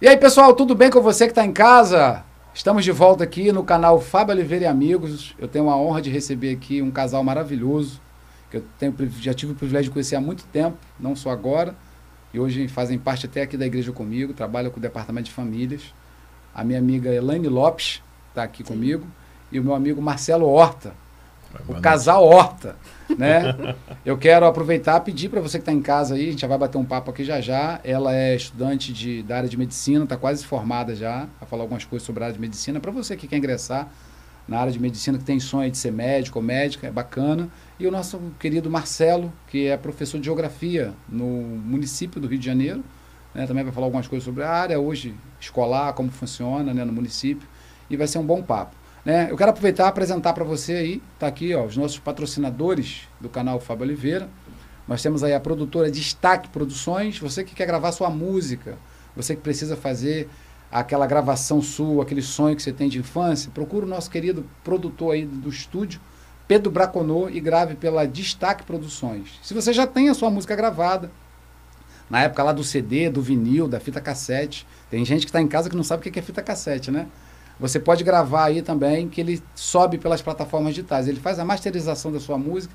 E aí, pessoal, tudo bem com você que está em casa? Estamos de volta aqui no canal Fábio Oliveira e Amigos. Eu tenho a honra de receber aqui um casal maravilhoso, que já tive o privilégio de conhecer há muito tempo, não só agora, e hoje fazem parte até aqui da igreja comigo, trabalham com o departamento de famílias. A minha amiga Elaine Lopes está aqui comigo, e o meu amigo Marcelo Horta, o casal Horta, né? Eu quero aproveitar e pedir para você que está em casa aí, a gente já vai bater um papo aqui já já. Ela é estudante da área de medicina, está quase formada já, vai falar algumas coisas sobre a área de medicina. Para você que quer ingressar na área de medicina, que tem sonho de ser médico ou médica, é bacana. E o nosso querido Marcelo, que é professor de geografia no município do Rio de Janeiro, né? Também vai falar algumas coisas sobre a área hoje escolar, como funciona, né, no município, e vai ser um bom papo. Né? Eu quero aproveitar e apresentar para você aí, tá aqui, ó, os nossos patrocinadores do canal Fábio Oliveira. Nós temos aí a produtora Destaque Produções, você que quer gravar sua música, você que precisa fazer aquela gravação sua, aquele sonho que você tem de infância, procura o nosso querido produtor aí do estúdio, Pedro Braconô, e grave pela Destaque Produções. Se você já tem a sua música gravada, na época lá do CD, do vinil, da fita cassete, tem gente que está em casa que não sabe o que é fita cassete, né? Você pode gravar aí também, que ele sobe pelas plataformas digitais. Ele faz a masterização da sua música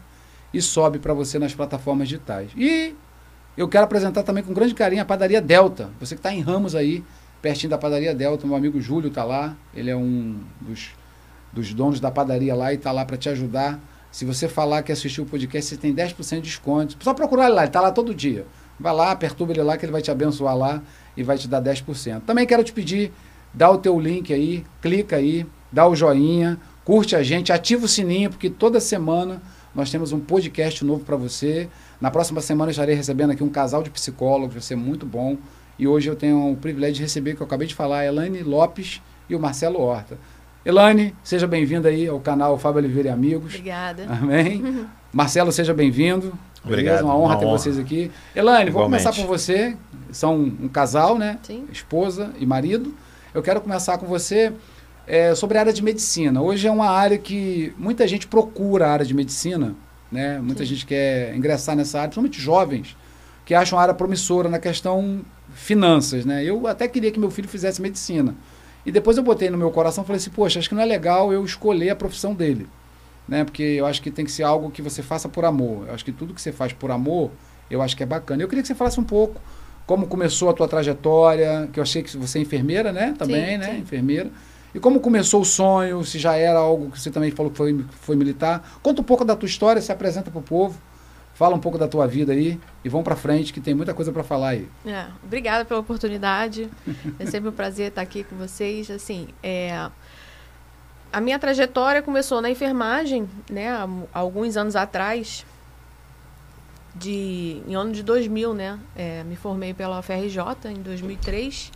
e sobe para você nas plataformas digitais. E eu quero apresentar também com grande carinho a Padaria Delta. Você que está em Ramos aí, pertinho da Padaria Delta, meu amigo Júlio está lá. Ele é um dos donos da padaria lá e está lá para te ajudar. Se você falar que assistiu o podcast, você tem 10% de desconto. Só procurar ele lá, ele está lá todo dia. Vai lá, perturba ele lá que ele vai te abençoar lá e vai te dar 10%. Também quero te pedir, dá o teu link aí, clica aí, dá o joinha, curte a gente, ativa o sininho, porque toda semana nós temos um podcast novo para você. Na próxima semana eu estarei recebendo aqui um casal de psicólogos, vai ser muito bom. E hoje eu tenho o privilégio de receber, que eu acabei de falar, a Elaine Lopes e o Marcelo Horta. Elaine, seja bem-vinda aí ao canal Fábio Oliveira e Amigos. Obrigada. Amém. Marcelo, seja bem-vindo. Obrigado. Uma honra ter vocês aqui. Elaine, vou Igualmente. começar com você. São um casal, né? Sim. Esposa e marido. Eu quero começar com você sobre a área de medicina. Hoje é uma área que muita gente procura a área de medicina, né? Muita gente quer ingressar nessa área, principalmente jovens, que acham a área promissora na questão finanças, né? Eu até queria que meu filho fizesse medicina. E depois eu botei no meu coração e falei assim, poxa, acho que não é legal eu escolher a profissão dele, né? Porque eu acho que tem que ser algo que você faça por amor. Eu acho que tudo que você faz por amor, eu acho que é bacana. Eu queria que você falasse um pouco como começou a tua trajetória, que eu achei que você é enfermeira, né? Também, Sim, né? sim. Enfermeira. E como começou o sonho, se já era algo que você também falou que foi militar. Conta um pouco da tua história, se apresenta para o povo, fala um pouco da tua vida aí e vamos para frente, que tem muita coisa para falar aí. Obrigada pela oportunidade. É sempre um prazer estar aqui com vocês. Assim, a minha trajetória começou na enfermagem, né? Há alguns anos atrás, em ano de 2000, né? Me formei pela FRJ em 2003.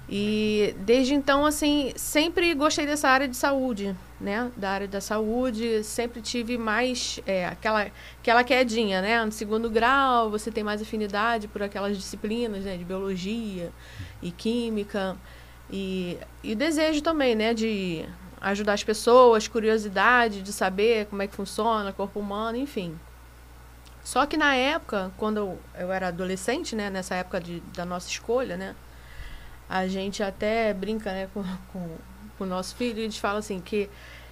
E desde então, assim, sempre gostei dessa área de saúde, né? Da área da saúde, sempre tive mais aquela quedinha, né? No segundo grau, você tem mais afinidade por aquelas disciplinas, né? De biologia e química. E desejo também, né? De ajudar as pessoas, curiosidade de saber como é que funciona o corpo humano, enfim. Só que na época, quando eu era adolescente, né? Nessa época da nossa escolha, né? A gente até brinca, né, com o nosso filho, e a gente fala assim, que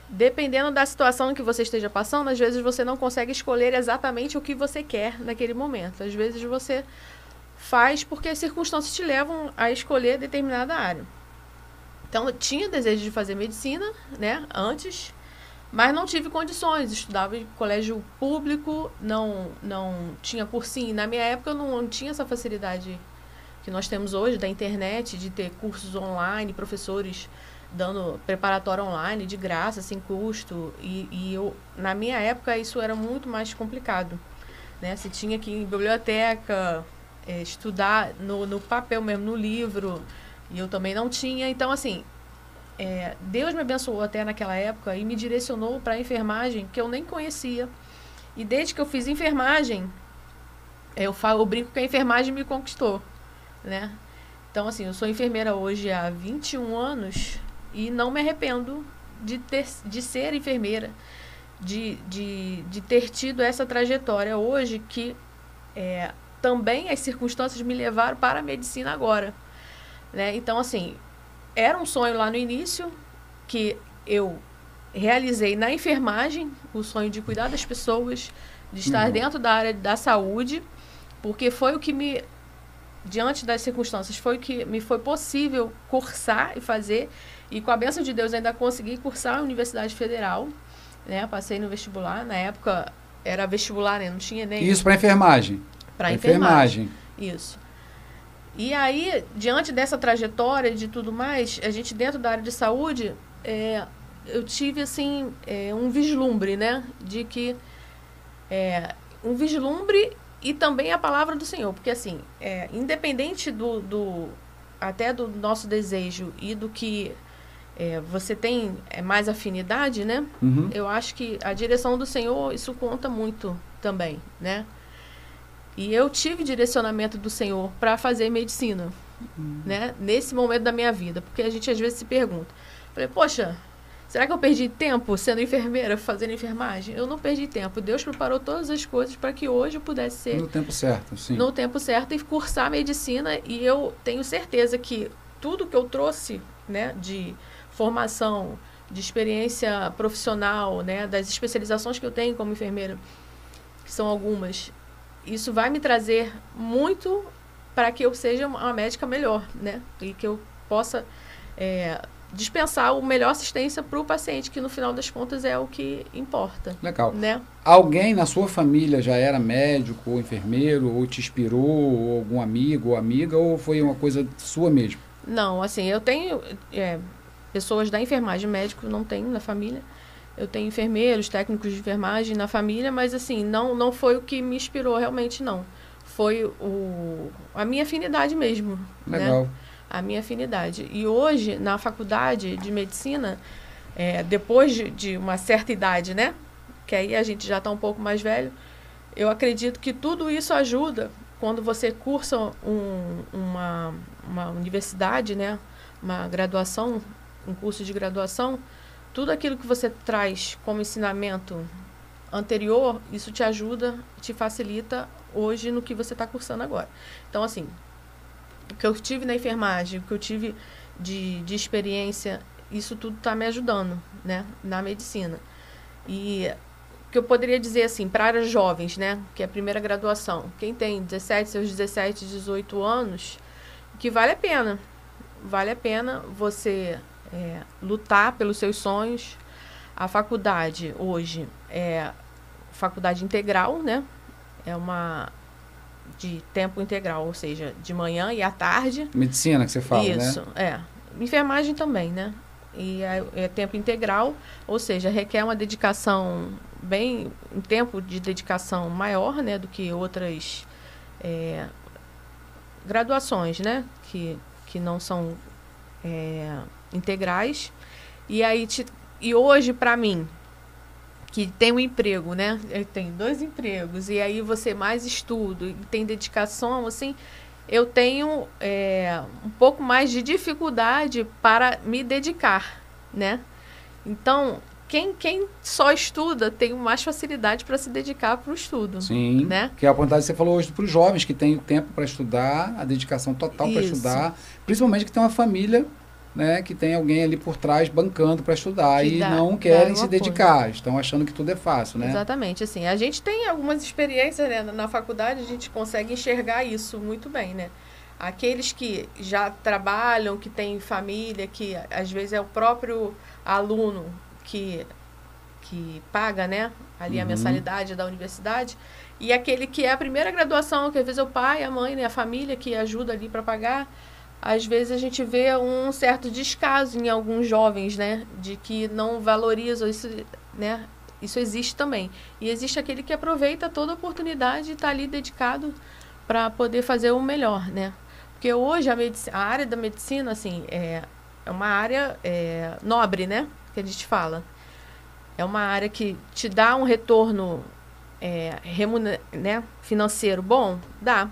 dependendo da situação que você esteja passando, às vezes você não consegue escolher exatamente o que você quer naquele momento. Às vezes você faz porque as circunstâncias te levam a escolher determinada área. Então, eu tinha desejo de fazer medicina, né, antes, mas não tive condições. Estudava em colégio público, não tinha cursinho. Na minha época, eu não tinha essa facilidade que nós temos hoje da internet, de ter cursos online, professores dando preparatório online de graça, sem custo. E eu, na minha época, isso era muito mais complicado, né? Você tinha que ir em biblioteca, estudar no papel mesmo, no livro, e eu também não tinha. Então, assim, Deus me abençoou até naquela época e me direcionou para a enfermagem, que eu nem conhecia. E desde que eu fiz enfermagem, eu brinco que a enfermagem me conquistou, né? Então, assim, eu sou enfermeira hoje há 21 anos e não me arrependo de ser enfermeira, de ter tido essa trajetória hoje, que também as circunstâncias me levaram para a medicina agora. né? Então, assim, era um sonho lá no início que eu realizei na enfermagem, o sonho de cuidar das pessoas, de estar dentro da área da saúde, porque foi o que me, diante das circunstâncias, foi o que me foi possível cursar e fazer, e com a bênção de Deus ainda consegui cursar a Universidade Federal, né? Passei no vestibular, na época era vestibular, né? Não tinha nem... Isso para enfermagem. Para enfermagem. Isso. E aí, diante dessa trajetória e de tudo mais, a gente dentro da área de saúde, eu tive, assim, um vislumbre, né? De que... um vislumbre e também a palavra do Senhor. Porque, assim, independente até do nosso desejo e do que você tem mais afinidade, né? Uhum. Eu acho que a direção do Senhor, isso conta muito também, né? E eu tive direcionamento do Senhor para fazer medicina, né? Nesse momento da minha vida. Porque a gente às vezes se pergunta. Falei, poxa, será que eu perdi tempo sendo enfermeira, fazendo enfermagem? Eu não perdi tempo. Deus preparou todas as coisas para que hoje eu pudesse ser... No tempo certo, sim. No tempo certo e cursar medicina. E eu tenho certeza que tudo que eu trouxe, né, de formação, de experiência profissional, né, das especializações que eu tenho como enfermeira, que são algumas... Isso vai me trazer muito para que eu seja uma médica melhor, né? E que eu possa dispensar a melhor assistência para o paciente, que no final das contas é o que importa. Legal. Né? Alguém na sua família já era médico ou enfermeiro, ou te inspirou, ou algum amigo ou amiga, ou foi uma coisa sua mesmo? Não, assim, eu tenho pessoas da enfermagem, médico não tenho na família. Eu tenho enfermeiros, técnicos de enfermagem na família, mas assim, não foi o que me inspirou realmente, não. Foi a minha afinidade mesmo. Legal. Né? A minha afinidade. E hoje, na faculdade de medicina, depois de uma certa idade, né? Que aí a gente já está um pouco mais velho, eu acredito que tudo isso ajuda quando você cursa uma universidade, né? Uma graduação, um curso de graduação. Tudo aquilo que você traz como ensinamento anterior, isso te ajuda, te facilita hoje no que você está cursando agora. Então, assim, o que eu tive na enfermagem, o que eu tive de experiência, isso tudo está me ajudando, né, na medicina. E o que eu poderia dizer, assim, para áreas jovens, né, que é a primeira graduação, quem tem seus 17, 18 anos, que vale a pena você... lutar pelos seus sonhos. A faculdade hoje é faculdade integral, né? É uma de tempo integral, ou seja, de manhã e à tarde. Medicina que você fala, né? Isso, enfermagem também, né? E é tempo integral, ou seja, requer uma dedicação um tempo de dedicação maior, né? Do que outras graduações, né? Que não são integrais. E aí e hoje, para mim, que tem um emprego, né? Eu tenho 2 empregos, e aí você mais estudo e tem dedicação, assim, eu tenho um pouco mais de dificuldade para me dedicar, né? Então, quem só estuda tem mais facilidade para se dedicar para o estudo. Sim, né? Que é a vontade que você falou hoje para os jovens, que têm o tempo para estudar, a dedicação total para estudar, principalmente que tem uma família, né, que tem alguém ali por trás bancando para estudar e não querem se dedicar, estão achando que tudo é fácil, né? Exatamente, assim, a gente tem algumas experiências, né, na faculdade, a gente consegue enxergar isso muito bem, né? Aqueles que já trabalham, que têm família, que às vezes é o próprio aluno que paga, né, ali a mensalidade da universidade, e aquele que é a primeira graduação, que às vezes é o pai, a mãe, né, a família que ajuda ali para pagar. Às vezes a gente vê um certo descaso em alguns jovens, né, de que não valorizam isso, né, isso existe também. E existe aquele que aproveita toda a oportunidade e está ali dedicado para poder fazer o melhor, né. Porque hoje a área da medicina, assim, é uma área nobre, né, que a gente fala. É uma área que te dá um retorno né, financeiro bom, dá.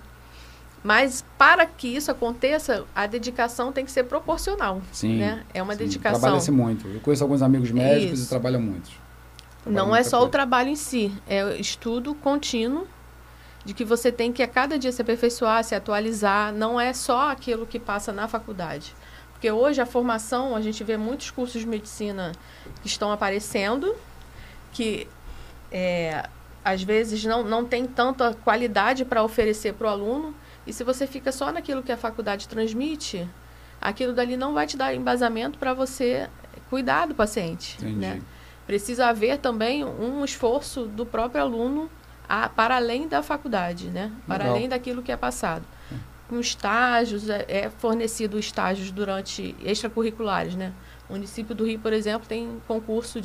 Mas para que isso aconteça, a dedicação tem que ser proporcional. Sim, né? É uma dedicação. Trabalha-se muito. Eu conheço alguns amigos médicos e trabalham muito. Não é só o trabalho em si, é o estudo contínuo de que você tem que a cada dia se aperfeiçoar, se atualizar, não é só aquilo que passa na faculdade. Porque hoje a formação, a gente vê muitos cursos de medicina que estão aparecendo, que às vezes não tem tanta qualidade para oferecer para o aluno, e se você fica só naquilo que a faculdade transmite, aquilo dali não vai te dar embasamento para você cuidar do paciente. Né? Precisa haver também um esforço do próprio aluno para além da faculdade, né? Para além daquilo que é passado. Com estágios, é fornecido estágios durante extracurriculares, né? O município do Rio, por exemplo, tem concurso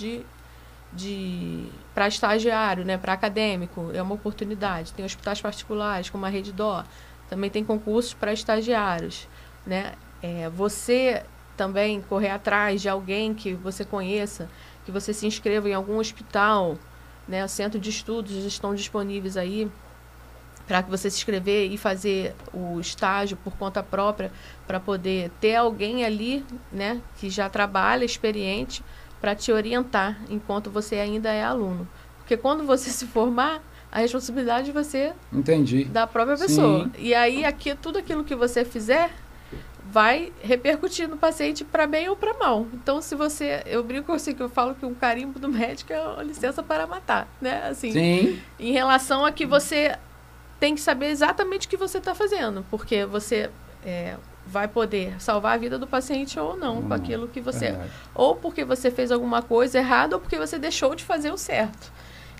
para estagiário, né? Para acadêmico, é uma oportunidade. Tem hospitais particulares, como a Rede Dó, também tem concursos para estagiários, né? Você também correr atrás de alguém que você conheça, que você se inscreva em algum hospital, né? O centro de estudos estão disponíveis aí para que você se inscrever e fazer o estágio por conta própria, para poder ter alguém ali, né, que já trabalha, experiente, para te orientar enquanto você ainda é aluno. Porque quando você se formar, a responsabilidade vai ser da própria pessoa. Sim. E aí tudo aquilo que você fizer vai repercutir no paciente para bem ou para mal. Então, se você... Eu brinco assim, que eu falo que um carimbo do médico é uma licença para matar, né? Assim, sim. Em relação a que você tem que saber exatamente o que você está fazendo, porque você vai poder salvar a vida do paciente ou não com aquilo que você... Ou porque você fez alguma coisa errada ou porque você deixou de fazer o certo.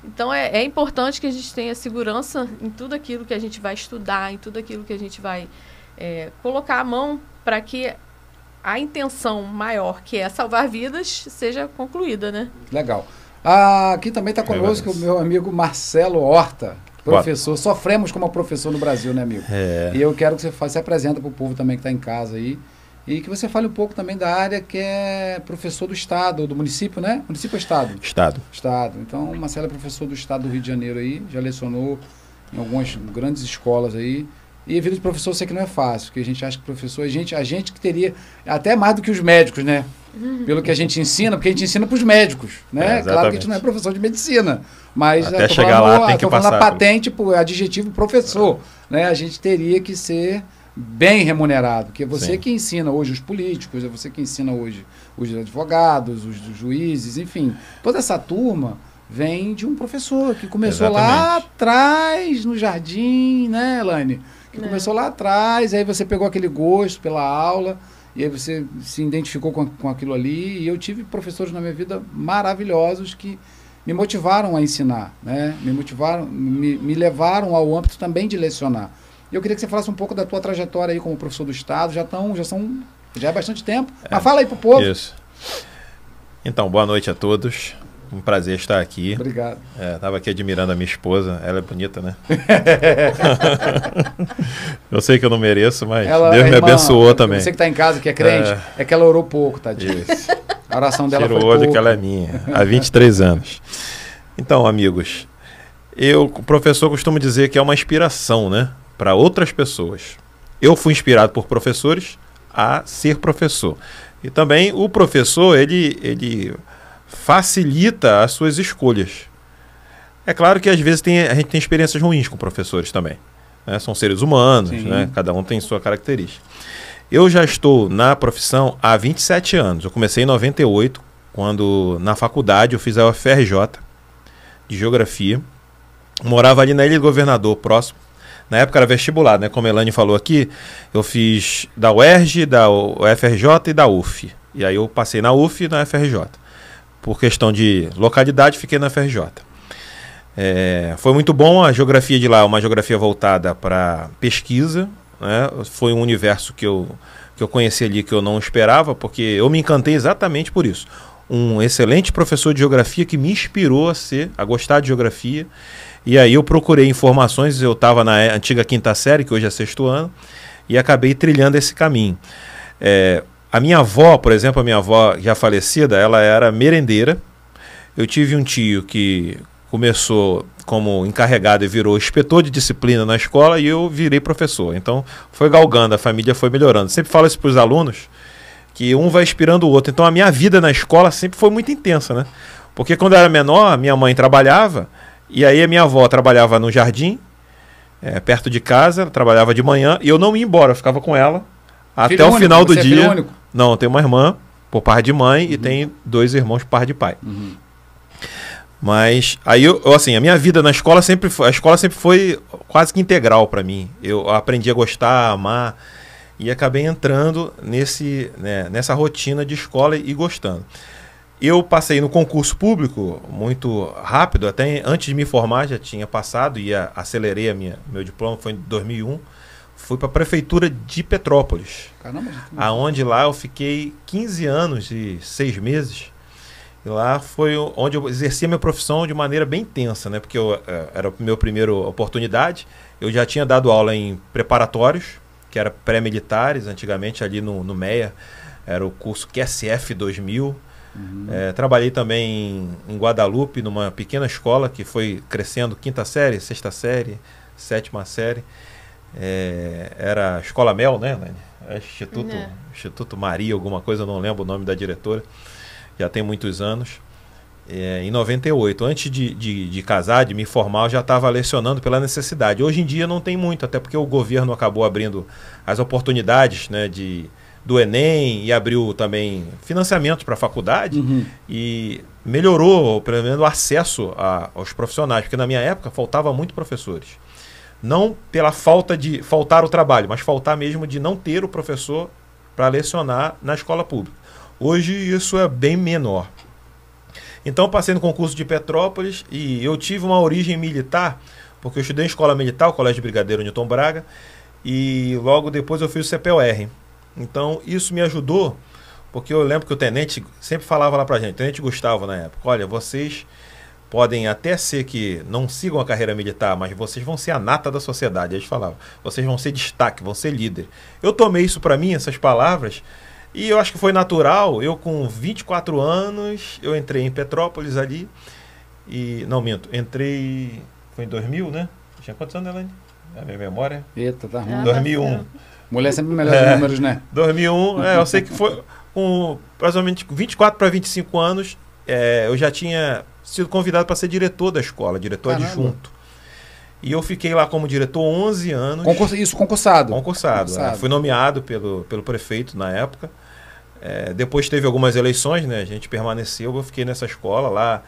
Então, é importante que a gente tenha segurança em tudo aquilo que a gente vai estudar, em tudo aquilo que a gente vai colocar a mão para que a intenção maior, que é salvar vidas, seja concluída, né? Legal. Aqui também está conosco o meu amigo Marcelo Horta, professor. Sofremos como professor no Brasil, né, amigo? E eu quero que você se apresente para o povo também que está em casa aí. E que você fale um pouco também da área que é professor do Estado, do município, né? Município ou Estado? Estado. Então, o Marcelo é professor do Estado do Rio de Janeiro aí, já lecionou em algumas grandes escolas aí. E a vida de professor eu sei que não é fácil, porque a gente acha que professor, a gente que teria até mais do que os médicos, né? Pelo que a gente ensina, porque a gente ensina para os médicos, né? Claro que a gente não é professor de medicina, mas até chegar lá tem que passar a patente, por adjetivo professor, né? A gente teria que ser bem remunerado, porque você que ensina hoje os políticos, é você que ensina hoje os advogados, os juízes, enfim, toda essa turma vem de um professor que começou lá atrás no jardim, né, Elaine? Que começou lá atrás, aí você pegou aquele gosto pela aula, e aí você se identificou com aquilo ali, e eu tive professores na minha vida maravilhosos que me motivaram a ensinar, né? Me levaram ao âmbito também de lecionar. E eu queria que você falasse um pouco da tua trajetória aí como professor do Estado, já é bastante tempo, mas fala aí pro povo. Isso. Então, boa noite a todos. Um prazer estar aqui. Obrigado. Estava aqui admirando a minha esposa. Ela é bonita, né? Eu sei que eu não mereço, mas Deus me abençoou também. Você que está em casa, que é crente, é que ela orou pouco, tadinha. A oração dela foi pouco. Tira o olho que ela é minha, há 23 anos. Então, amigos, o professor costuma dizer que é uma inspiração, né? Para outras pessoas. Eu fui inspirado por professores a ser professor. E também o professor, ele facilita as suas escolhas. É claro que às vezes a gente tem experiências ruins com professores também, né? São seres humanos, né? Cada um tem sua característica. Eu já estou na profissão há 27 anos. Eu comecei em 98, quando na faculdade eu fiz a UFRJ de Geografia. Morava ali na Ilha do Governador, próximo. Na época era vestibular, né? Como a Elaine falou aqui, eu fiz da UERJ, da UFRJ e da UF. E aí eu passei na UF e na UFRJ. Por questão de localidade, fiquei na UFRJ. Foi muito bom a geografia de lá, uma geografia voltada para pesquisa, né? Foi um universo que eu conheci ali que eu não esperava, porque eu me encantei exatamente por isso. Um excelente professor de geografia que me inspirou a gostar de geografia. E aí eu procurei informações, eu estava na antiga 5ª série, que hoje é 6º ano, e acabei trilhando esse caminho. A minha avó, por exemplo, a minha avó já falecida, ela era merendeira. Eu tive um tio que começou como encarregado e virou inspetor de disciplina na escola, e eu virei professor. Então foi galgando, a família foi melhorando. Sempre falo isso para os alunos, que um vai inspirando o outro. Então a minha vida na escola sempre foi muito intensa, né? Porque quando eu era menor, minha mãe trabalhava, e aí a minha avó trabalhava no jardim, perto de casa, ela trabalhava de manhã, e eu não ia embora, eu ficava com ela até Filho o único, final do você é filho dia. único? Não, eu tenho uma irmã por par de mãe e tem 2 irmãos por par de pai. Mas aí assim, a minha vida na escola a escola sempre foi quase que integral para mim. Eu aprendi a gostar, a amar e acabei entrando nessa rotina de escola e gostando. Eu passei no concurso público muito rápido, até antes de me formar já tinha passado e acelerei meu diploma, foi em 2001. Fui para a prefeitura de Petrópolis. Caramba, aonde lá eu fiquei 15 anos e 6 meses. E lá foi onde eu exercia minha profissão de maneira bem intensa, né? Porque era a minha primeira oportunidade. Eu já tinha dado aula em preparatórios, que era pré-militares, antigamente ali no MEA. Era o curso QSF 2000. Trabalhei também em Guadalupe, numa pequena escola que foi crescendo 5ª série, 6ª série, 7ª série. Era a Escola Mel, né, Elaine? Instituto Maria, alguma coisa, eu não lembro o nome da diretora. Já tem muitos anos. Em 98, antes de casar, de me formar, eu já estava lecionando pela necessidade. Hoje em dia não tem muito, até porque o governo acabou abrindo as oportunidades, né, do Enem e abriu também financiamentos para a faculdade e melhorou, pelo menos, o acesso aos profissionais, porque na minha época faltava muito professores. Não pela falta de faltar o trabalho, mas faltar mesmo de não ter o professor para lecionar na escola pública. Hoje isso é bem menor. Então eu passei no concurso de Petrópolis e eu tive uma origem militar, porque eu estudei em escola militar, o Colégio Brigadeiro Newton Braga, e logo depois eu fiz o CPUR. Então isso me ajudou, porque eu lembro que o tenente sempre falava lá pra gente, tenente Gustavo na época, olha, vocês podem até ser que não sigam a carreira militar, mas vocês vão ser a nata da sociedade. Eles falavam, vocês vão ser destaque, vão ser líder. Eu tomei isso para mim, essas palavras, e eu acho que foi natural. Eu com 24 anos, eu entrei em Petrópolis ali, e não minto, entrei, foi em 2000, né? Tinha quantos anos, Elaine? A minha memória? Eita, tá ruim. 2001. Mulher sempre melhor os números, né? 2001, eu sei que foi com praticamente 24 para 25 anos, eu já tinha sido convidado para ser diretor da escola, diretor adjunto. E eu fiquei lá como diretor 11 anos. Concursado? Concursado. Fui nomeado pelo prefeito na época. Depois teve algumas eleições, né? A gente permaneceu, eu fiquei nessa escola lá,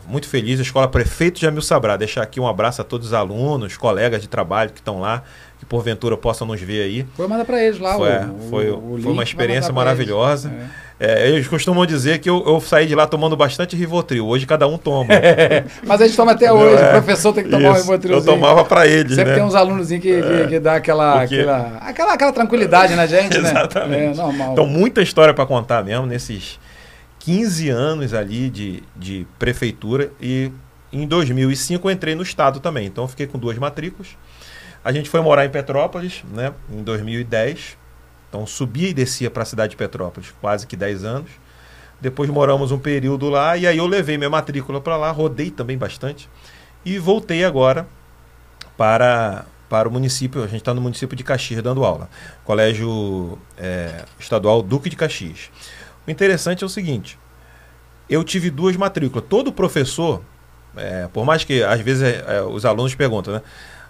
muito feliz. A escola Prefeito Jamil Sabrá. Deixar aqui um abraço a todos os alunos, colegas de trabalho que estão lá, que porventura possam nos ver aí. Foi mandar para eles lá. Foi uma experiência maravilhosa. Eles costumam dizer que eu saí de lá tomando bastante Rivotril. Hoje cada um toma. Mas a gente toma até hoje. O professor tem que tomar um Rivotrilzinho. Eu tomava para eles, sempre, né? tem uns alunos que dá aquela tranquilidade na gente, né? Exatamente. Normal. Então, muita história para contar mesmo nesses 15 anos ali de prefeitura. E em 2005 eu entrei no estado também. Então, eu fiquei com 2 matrículas. A gente foi morar em Petrópolis, né, em 2010. Então subia e descia para a cidade de Petrópolis, quase que 10 anos. Depois moramos um período lá e aí eu levei minha matrícula para lá, rodei também bastante. E voltei agora para o município, a gente está no município de Caxias dando aula. Colégio Estadual Duque de Caxias. O interessante é o seguinte, eu tive 2 matrículas. Todo professor, por mais que às vezes os alunos perguntam, né?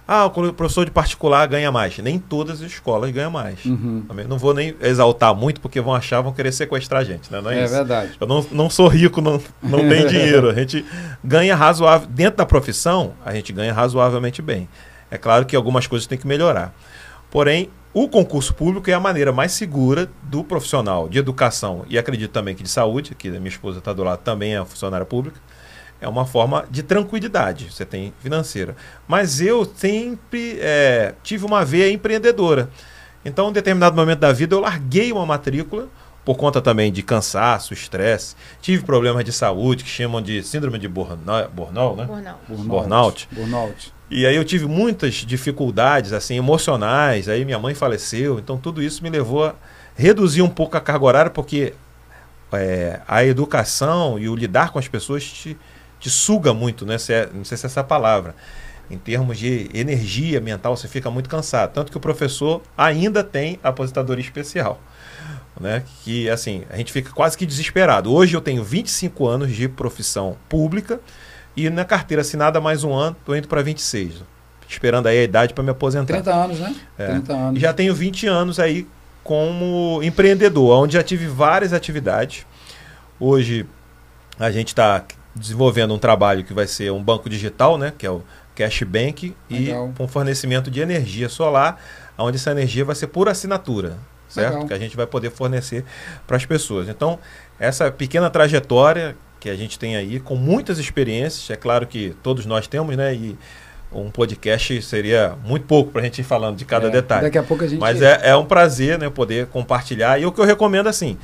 O professor de particular ganha mais. Nem todas as escolas ganham mais. Também não vou nem exaltar muito, porque vão querer sequestrar a gente. Né? Não é isso. Verdade. Eu não sou rico, não tenho dinheiro. A gente ganha razoável. Dentro da profissão, a gente ganha razoavelmente bem. É claro que algumas coisas tem que melhorar. Porém, o concurso público é a maneira mais segura do profissional de educação, e acredito também que de saúde, que a minha esposa está do lado, também é funcionária pública. É uma forma de tranquilidade, você tem financeira. Mas eu sempre tive uma veia empreendedora. Então, em determinado momento da vida, eu larguei uma matrícula, por conta também de cansaço, estresse. Tive problemas de saúde, que chamam de síndrome de Burnout, né? Burnout. E aí eu tive muitas dificuldades assim, emocionais, aí minha mãe faleceu. Então, tudo isso me levou a reduzir um pouco a carga horária, porque a educação e o lidar com as pessoas te suga muito, né? Não sei se é essa palavra. Em termos de energia mental, você fica muito cansado. Tanto que o professor ainda tem aposentadoria especial, né? Que, assim, a gente fica quase que desesperado. Hoje eu tenho 25 anos de profissão pública e na carteira assinada mais um ano, estou indo para 26. esperando aí a idade para me aposentar. 30 anos, né? 30 anos. E já tenho 20 anos aí como empreendedor, onde já tive várias atividades. Hoje a gente está desenvolvendo um trabalho que vai ser um banco digital, né? Que é o Cashbank, e com fornecimento de energia solar, onde essa energia vai ser por assinatura, certo? Legal. Que a gente vai poder fornecer para as pessoas. Então, essa pequena trajetória que a gente tem aí, com muitas experiências, é claro que todos nós temos, né? E um podcast seria muito pouco para a gente ir falando de cada detalhe. Daqui a pouco a gente... Mas é um prazer, né, poder compartilhar. E o que eu recomendo, assim,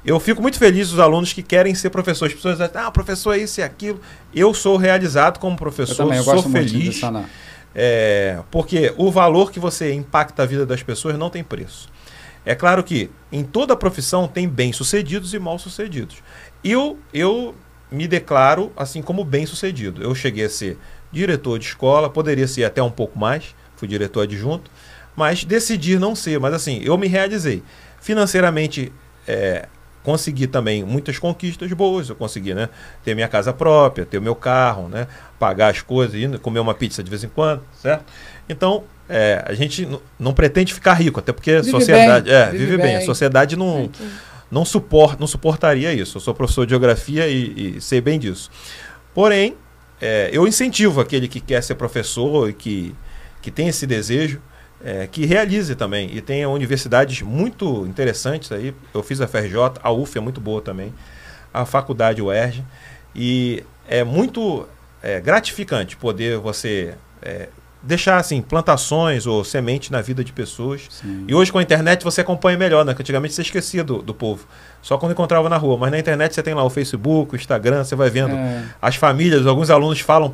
eu fico muito feliz dos alunos que querem ser professores. As pessoas dizem, professor é isso e aquilo. Eu sou realizado como professor, eu sou gosto feliz. Muito de sanar. Porque o valor que você impacta a vida das pessoas não tem preço. É claro que em toda profissão tem bem-sucedidos e mal-sucedidos. Eu me declaro assim como bem-sucedido. Eu cheguei a ser diretor de escola, poderia ser até um pouco mais, fui diretor adjunto, mas decidi não ser. Mas assim, eu me realizei. Financeiramente, consegui também muitas conquistas boas. Eu consegui, né, ter minha casa própria, ter o meu carro, né, pagar as coisas, ir comer uma pizza de vez em quando, certo? Então, a gente não pretende ficar rico, até porque a sociedade... vive bem. A sociedade não suportaria isso. Eu sou professor de geografia e sei bem disso. Porém, eu incentivo aquele que quer ser professor e que tem esse desejo, que realize também. E tem universidades muito interessantes aí. Eu fiz a FRJ, a UF é muito boa também, a faculdade UERJ. E é muito gratificante poder você deixar assim, plantações ou semente na vida de pessoas. Sim. E hoje com a internet você acompanha melhor, né? Que antigamente você esquecia do povo. Só quando encontrava na rua. Mas na internet você tem lá o Facebook, o Instagram, você vai vendo as famílias, alguns alunos falam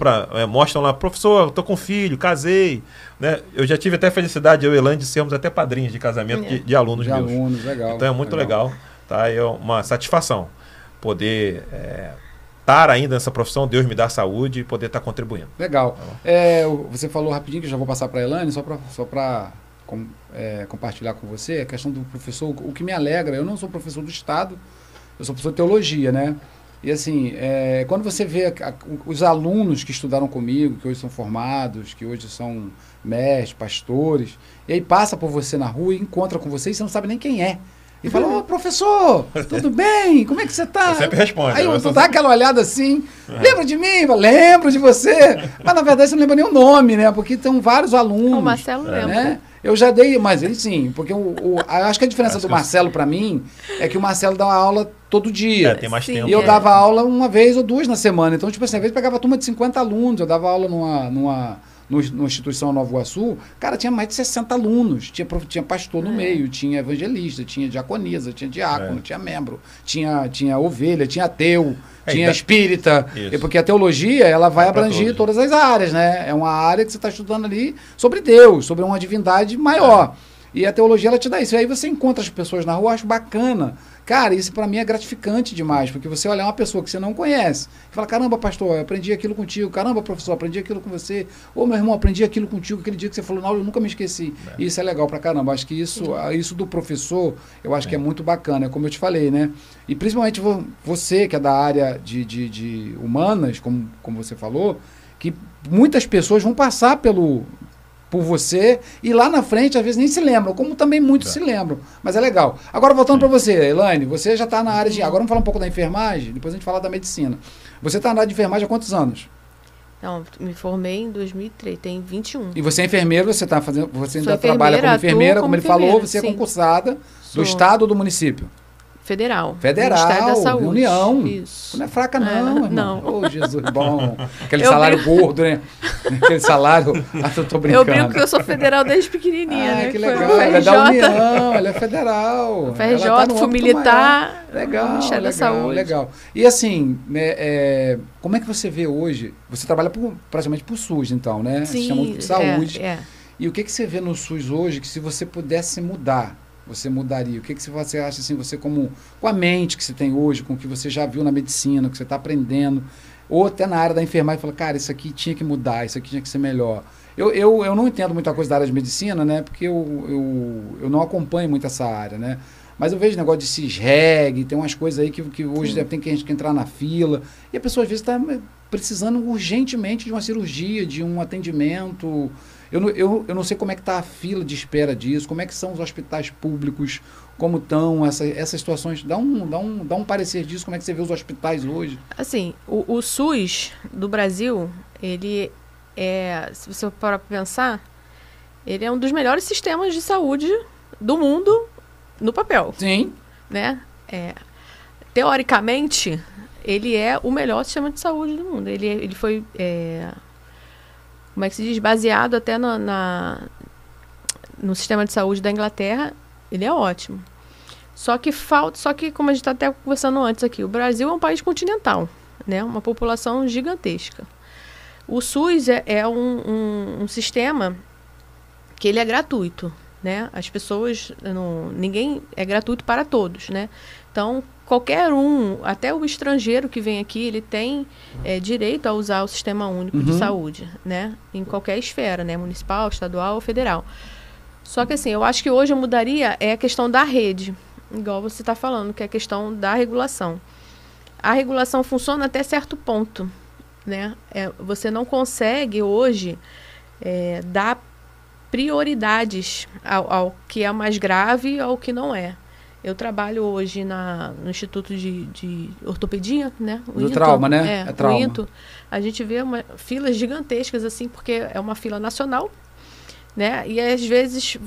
mostram lá, professor, eu tô com filho, casei. Né? Eu já tive até a felicidade, eu e Elaine, de sermos até padrinhos de casamento de alunos meus. Legal. Então é muito legal. Tá? É uma satisfação poder estar ainda nessa profissão, Deus me dá saúde e poder estar contribuindo. Legal. Você falou rapidinho, que eu já vou passar para a Elaine, só para compartilhar com você a questão do professor. O que me alegra, eu não sou professor do Estado, eu sou professor de teologia, né? E assim, quando você vê os alunos que estudaram comigo, que hoje são formados, que hoje são mestres, pastores, e aí passa por você na rua e encontra com você e você não sabe nem quem é. E fala, ô professor, tudo bem? Como é que você tá? Eu sempre respondo. Aí tu dá aquela olhada assim, lembra de mim? Lembro de você. Mas na verdade você não lembra nem o nome, né? Porque tem vários alunos. O Marcelo lembra. Né? Eu já dei, mas ele sim, porque acho que a diferença do Marcelo para mim é que o Marcelo dá uma aula todo dia. Tem mais tempo. E eu dava aula uma vez ou duas na semana. Então, tipo assim, às vezes pegava turma de 50 alunos, eu dava aula numa instituição Nova Iguaçu, cara, tinha mais de 60 alunos, tinha pastor no meio, tinha evangelista, tinha diaconisa, tinha diácono, tinha membro, tinha ovelha, tinha ateu, tinha espírita, porque a teologia, ela vai abranger todas as áreas, né? É uma área que você está estudando ali sobre Deus, sobre uma divindade maior. E a teologia, ela te dá isso. E aí você encontra as pessoas na rua, eu acho bacana. Cara, isso para mim é gratificante demais, porque você olhar uma pessoa que você não conhece e fala, caramba, pastor, eu aprendi aquilo contigo, caramba, professor, aprendi aquilo com você, ô meu irmão, aprendi aquilo contigo, aquele dia que você falou na aula, eu nunca me esqueci. E isso é legal pra caramba. Acho que isso do professor, eu acho que é muito bacana, como eu te falei, né? E principalmente você, que é da área de humanas, como você falou, que muitas pessoas vão passar por você, e lá na frente, às vezes, nem se lembram, como também muitos se lembram. Mas é legal. Agora, voltando para você, Elaine, você já está na área de... Agora vamos falar um pouco da enfermagem, depois a gente fala da medicina. Você está na área de enfermagem há quantos anos? Não, me formei em 2003, tem 21. E você é enfermeira, você ainda trabalha como enfermeira, como ele falou, você é concursada do Estado ou do município? Federal. Ministério da Saúde. União. Isso. Não é fraca não, irmão. Não. Ô, Jesus, bom. Aquele salário gordo, né? Aquele salário... eu tô brincando. Eu brinco que eu sou federal desde pequenininha, né? Que legal. Ela é da União, ela é federal. FRJ, fui militar. Legal, Ministério da Saúde. Legal. E assim, como é que você vê hoje... Você trabalha praticamente por SUS, então, né? Sim, chama de saúde. É. E o que você vê no SUS hoje que se você pudesse mudar, você mudaria? O que você acha, assim, você com a mente que você tem hoje, com o que você já viu na medicina, que você está aprendendo, ou até na área da enfermagem, fala, cara, isso aqui tinha que mudar, isso aqui tinha que ser melhor. Eu não entendo muita coisa da área de medicina, né? Porque eu não acompanho muito essa área, né? Mas eu vejo negócio de cisreg, tem umas coisas aí que hoje tem que a gente que entrar na fila. E a pessoa às vezes está precisando urgentemente de uma cirurgia, de um atendimento. Eu não sei como é que está a fila de espera disso, como é que são os hospitais públicos, como estão essas situações. Dá um parecer disso, como é que você vê os hospitais hoje? Assim, o SUS do Brasil, ele se você parar para pensar, ele é um dos melhores sistemas de saúde do mundo no papel. Sim. Né? Teoricamente, ele é o melhor sistema de saúde do mundo. Ele foi, como é que se diz, baseado até no sistema de saúde da Inglaterra. Ele é ótimo. Só que como a gente está até conversando antes aqui, o Brasil é um país continental, né? Uma população gigantesca. O SUS é um sistema que ele é gratuito, né? As pessoas, ninguém é gratuito para todos, né? Então, qualquer um, até o estrangeiro que vem aqui, ele tem direito a usar o Sistema Único de Saúde, né? Em qualquer esfera, né? Municipal, estadual ou federal. Só que assim, eu acho que hoje eu mudaria a questão da rede, igual você está falando, que é a questão da regulação. A regulação funciona até certo ponto, né? Você não consegue hoje dar prioridades ao que é mais grave ao que não é. Eu trabalho hoje no Instituto de Ortopedia, né? Do trauma, né? É trauma. O INTO. A gente vê filas gigantescas, assim, porque é uma fila nacional, né? E às vezes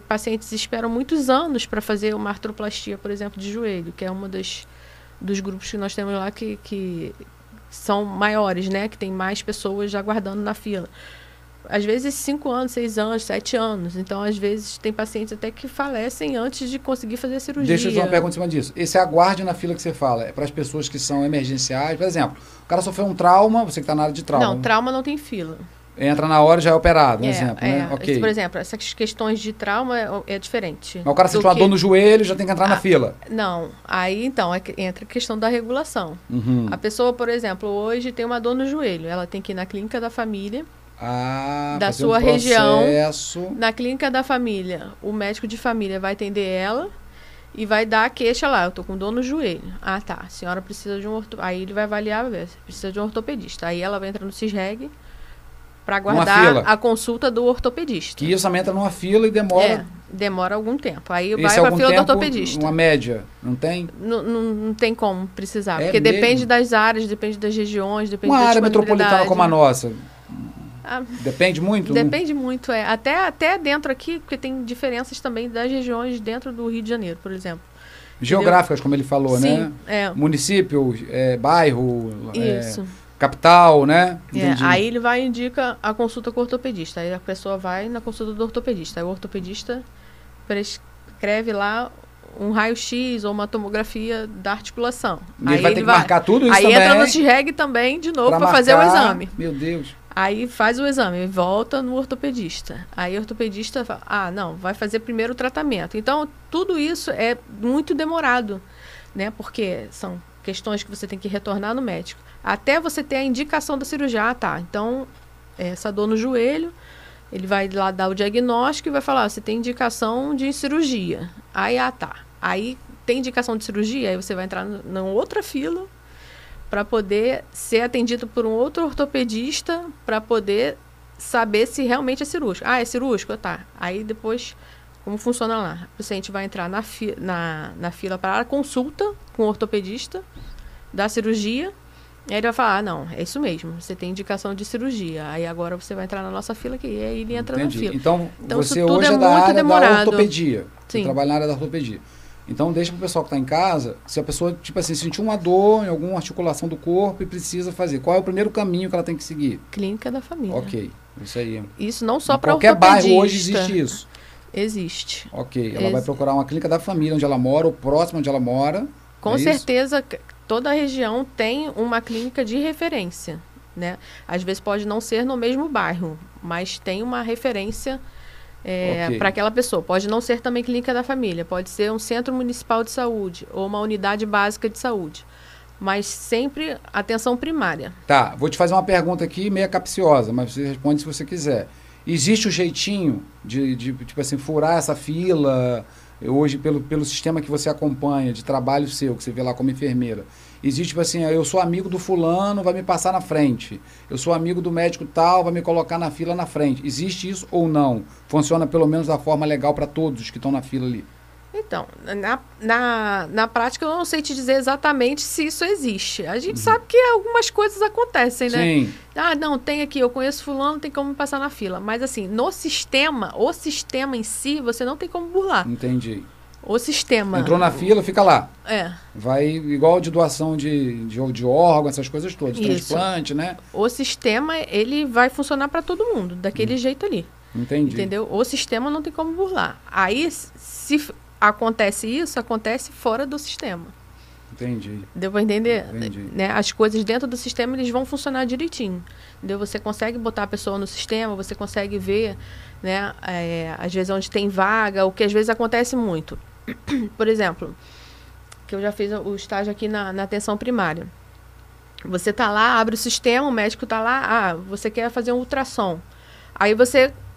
pacientes esperam muitos anos para fazer uma artroplastia, por exemplo, de joelho, que é uma dos grupos que nós temos lá que são maiores, né? Que tem mais pessoas aguardando na fila. Às vezes 5 anos, 6 anos, 7 anos. Então, às vezes, tem pacientes até que falecem antes de conseguir fazer a cirurgia. Deixa eu fazer uma pergunta em cima disso. Esse aguarde na fila que você fala, é para as pessoas que são emergenciais? Por exemplo, o cara sofreu um trauma, você que está na área de trauma. Não, trauma não tem fila. Entra na hora e já é operado, um exemplo, né? Okay. Por exemplo, essas questões de trauma é diferente. Mas o cara sentiu uma dor no joelho, já tem que entrar na fila. Não, aí então entra a questão da regulação. A pessoa, por exemplo, hoje tem uma dor no joelho, ela tem que ir na clínica da família, da sua região, na clínica da família, o médico de família vai atender ela e vai dar a queixa lá, eu tô com dor no joelho. Ah, tá, a senhora precisa de um aí ele vai avaliar, precisa de um ortopedista. Aí ela vai entrar no cisreg para aguardar a consulta do ortopedista. Que isso também entra numa fila e demora... demora algum tempo. Aí vai para a fila do ortopedista. Uma média, não tem? Não tem como precisar, porque depende das áreas, depende das regiões, depende da área metropolitana como a nossa. Depende muito? Depende muito, Até dentro aqui, porque tem diferenças também das regiões dentro do Rio de Janeiro, por exemplo. Geográficas, como ele falou, sim, né? Município, bairro, isso. Capital, né? Aí ele vai e indica a consulta com o ortopedista. Aí a pessoa vai na consulta do ortopedista. Aí o ortopedista prescreve lá um raio-x ou uma tomografia da articulação. E ele vai ter que marcar tudo isso aí também? Aí entra no cisreg também, de novo, para fazer o exame. Meu Deus. Aí faz o exame, volta no ortopedista. Aí o ortopedista fala, não, vai fazer primeiro o tratamento. Então, tudo isso é muito demorado, né? Porque são questões que você tem que retornar no médico. Até você ter a indicação da cirurgia. Então, essa dor no joelho, ele vai lá dar o diagnóstico e vai falar, você tem indicação de cirurgia. Aí, tá. Aí, tem indicação de cirurgia, aí você vai entrar na outra fila para poder ser atendido por um outro ortopedista para poder saber se realmente é cirúrgico. É cirúrgico? Tá. Aí, depois, como funciona lá? O paciente vai entrar na fila para a consulta com o ortopedista da cirurgia. Aí ele vai falar, não, é isso mesmo, você tem indicação de cirurgia. Aí agora você vai entrar na nossa fila aqui. E aí ele entra na fila. Então você hoje é da área da ortopedia. Você trabalha na área da ortopedia. Então deixa para o pessoal que está em casa, se a pessoa, tipo assim, sentiu uma dor em alguma articulação do corpo e precisa fazer, qual é o primeiro caminho que ela tem que seguir? Clínica da família. Ok, isso aí. Isso não só para ortopedista. Qualquer bairro hoje existe isso? Existe. Ok, ela vai procurar uma clínica da família onde ela mora, ou próximo onde ela mora. Com certeza, toda a região tem uma clínica de referência, né? Às vezes pode não ser no mesmo bairro, mas tem uma referência para aquela pessoa. Pode não ser também clínica da família, pode ser um centro municipal de saúde ou uma unidade básica de saúde, mas sempre atenção primária. Tá, vou te fazer uma pergunta aqui meio capciosa, mas você responde se você quiser. Existe o jeitinho de tipo assim, furar essa fila, hoje, pelo sistema que você acompanha, de trabalho seu, que você vê lá como enfermeira, existe, tipo assim, eu sou amigo do fulano, vai me passar na frente. Eu sou amigo do médico tal, vai me colocar na fila na frente. Existe isso ou não? Funciona pelo menos da forma legal para todos que estão na fila ali? Então, na prática, eu não sei te dizer exatamente se isso existe. A gente sabe que algumas coisas acontecem, né? Sim. Ah, não, tem aqui, eu conheço fulano, tem como me passar na fila. Mas assim, no sistema, o sistema em si, você não tem como burlar. Entendi. O sistema. Entrou na fila, fica lá. É. Vai igual de doação de órgão, essas coisas todas, de Isso. transplante, né? O sistema, ele vai funcionar para todo mundo, daquele jeito ali. Entendi. Entendeu? O sistema não tem como burlar. Aí, se acontece isso, acontece fora do sistema. Entendi. Deu para entender? Entendi. Né? As coisas dentro do sistema, eles vão funcionar direitinho. Entendeu? Você consegue botar a pessoa no sistema, você consegue ver, né? Às vezes onde tem vaga, o que às vezes acontece muito. Por exemplo, que eu já fiz o estágio aqui na atenção primária. Você tá lá, abre o sistema, o médico tá lá, você quer fazer um ultrassom. Aí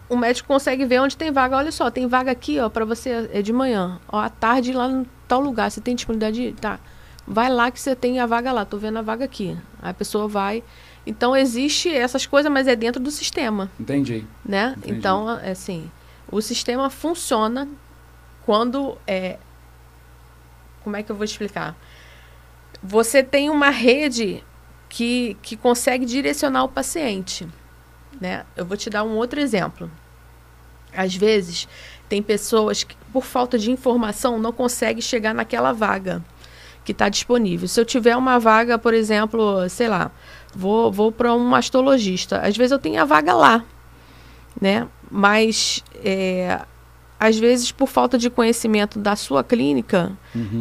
o médico consegue ver onde tem vaga. Olha só, tem vaga aqui, ó, para você, é de manhã. Ó, à tarde lá no tal lugar, você tem disponibilidade? Tá. Vai lá que você tem a vaga lá, tô vendo a vaga aqui. Aí a pessoa vai. Então, existe essas coisas, mas é dentro do sistema. Entendi. Né? Entendi. Então, assim, o sistema funciona quando como é que eu vou explicar? Você tem uma rede que consegue direcionar o paciente, né? Eu vou te dar um outro exemplo. Às vezes, tem pessoas que, por falta de informação, não conseguem chegar naquela vaga que está disponível. Se eu tiver uma vaga, por exemplo, sei lá, vou para um mastologista. Às vezes eu tenho a vaga lá, né? Mas às vezes, por falta de conhecimento da sua clínica,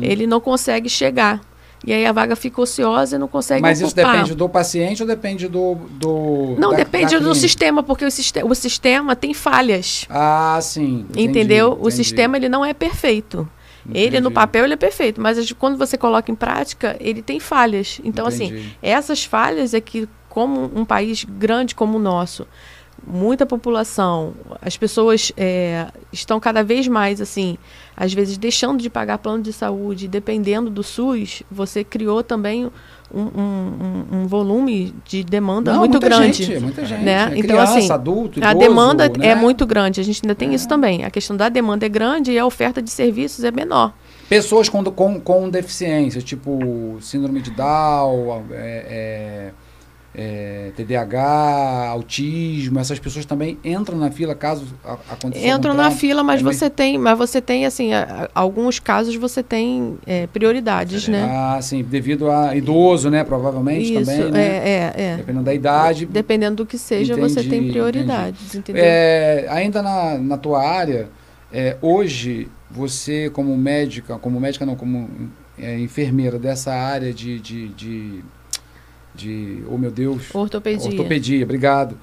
ele não consegue chegar. E aí a vaga fica ociosa e não consegue ocupar. Mas isso depende do paciente ou depende Não, depende do clínica? sistema, porque o sistema tem falhas. Ah, sim. Entendeu? Entendi. O sistema, ele não é perfeito. Ele, Entendi. no papel, ele é perfeito, mas quando você coloca em prática, ele tem falhas. Então, Entendi. assim, essas falhas é que, como um país grande como o nosso, muita população, as pessoas estão cada vez mais, assim, às vezes deixando de pagar plano de saúde, dependendo do SUS, você criou também um volume de demanda muito grande. Muita gente. Né? É Então, criança, assim, adulto, a idoso, demanda né? é muito grande. A gente ainda tem isso também. A questão da demanda é grande e a oferta de serviços é menor. Pessoas com deficiência, tipo síndrome de Down, TDAH, autismo, essas pessoas também entram na fila caso aconteça Entram algum na trauma? fila, mas você tem assim, alguns casos você tem prioridades, né? Ah, sim, devido a idoso, né, provavelmente Isso, também, né? Dependendo da idade. Dependendo do que seja, você tem Entendi, prioridades, entendeu? Ainda na tua área, hoje, você como médica não, como enfermeira dessa área oh meu Deus, ortopedia, obrigado.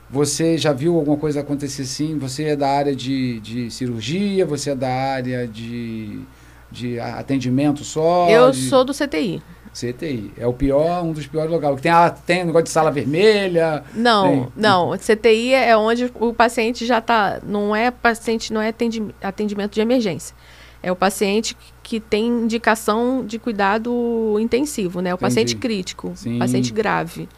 Você já viu alguma coisa acontecer assim? Você é da área de cirurgia? Você é da área de atendimento só? Eu sou do CTI. CTI. É um dos piores lugares. Tem um negócio de sala vermelha? Não. CTI é onde o paciente já está... Não é atendimento de emergência. É o paciente que tem indicação de cuidado intensivo, né? O paciente crítico, Sim. paciente grave.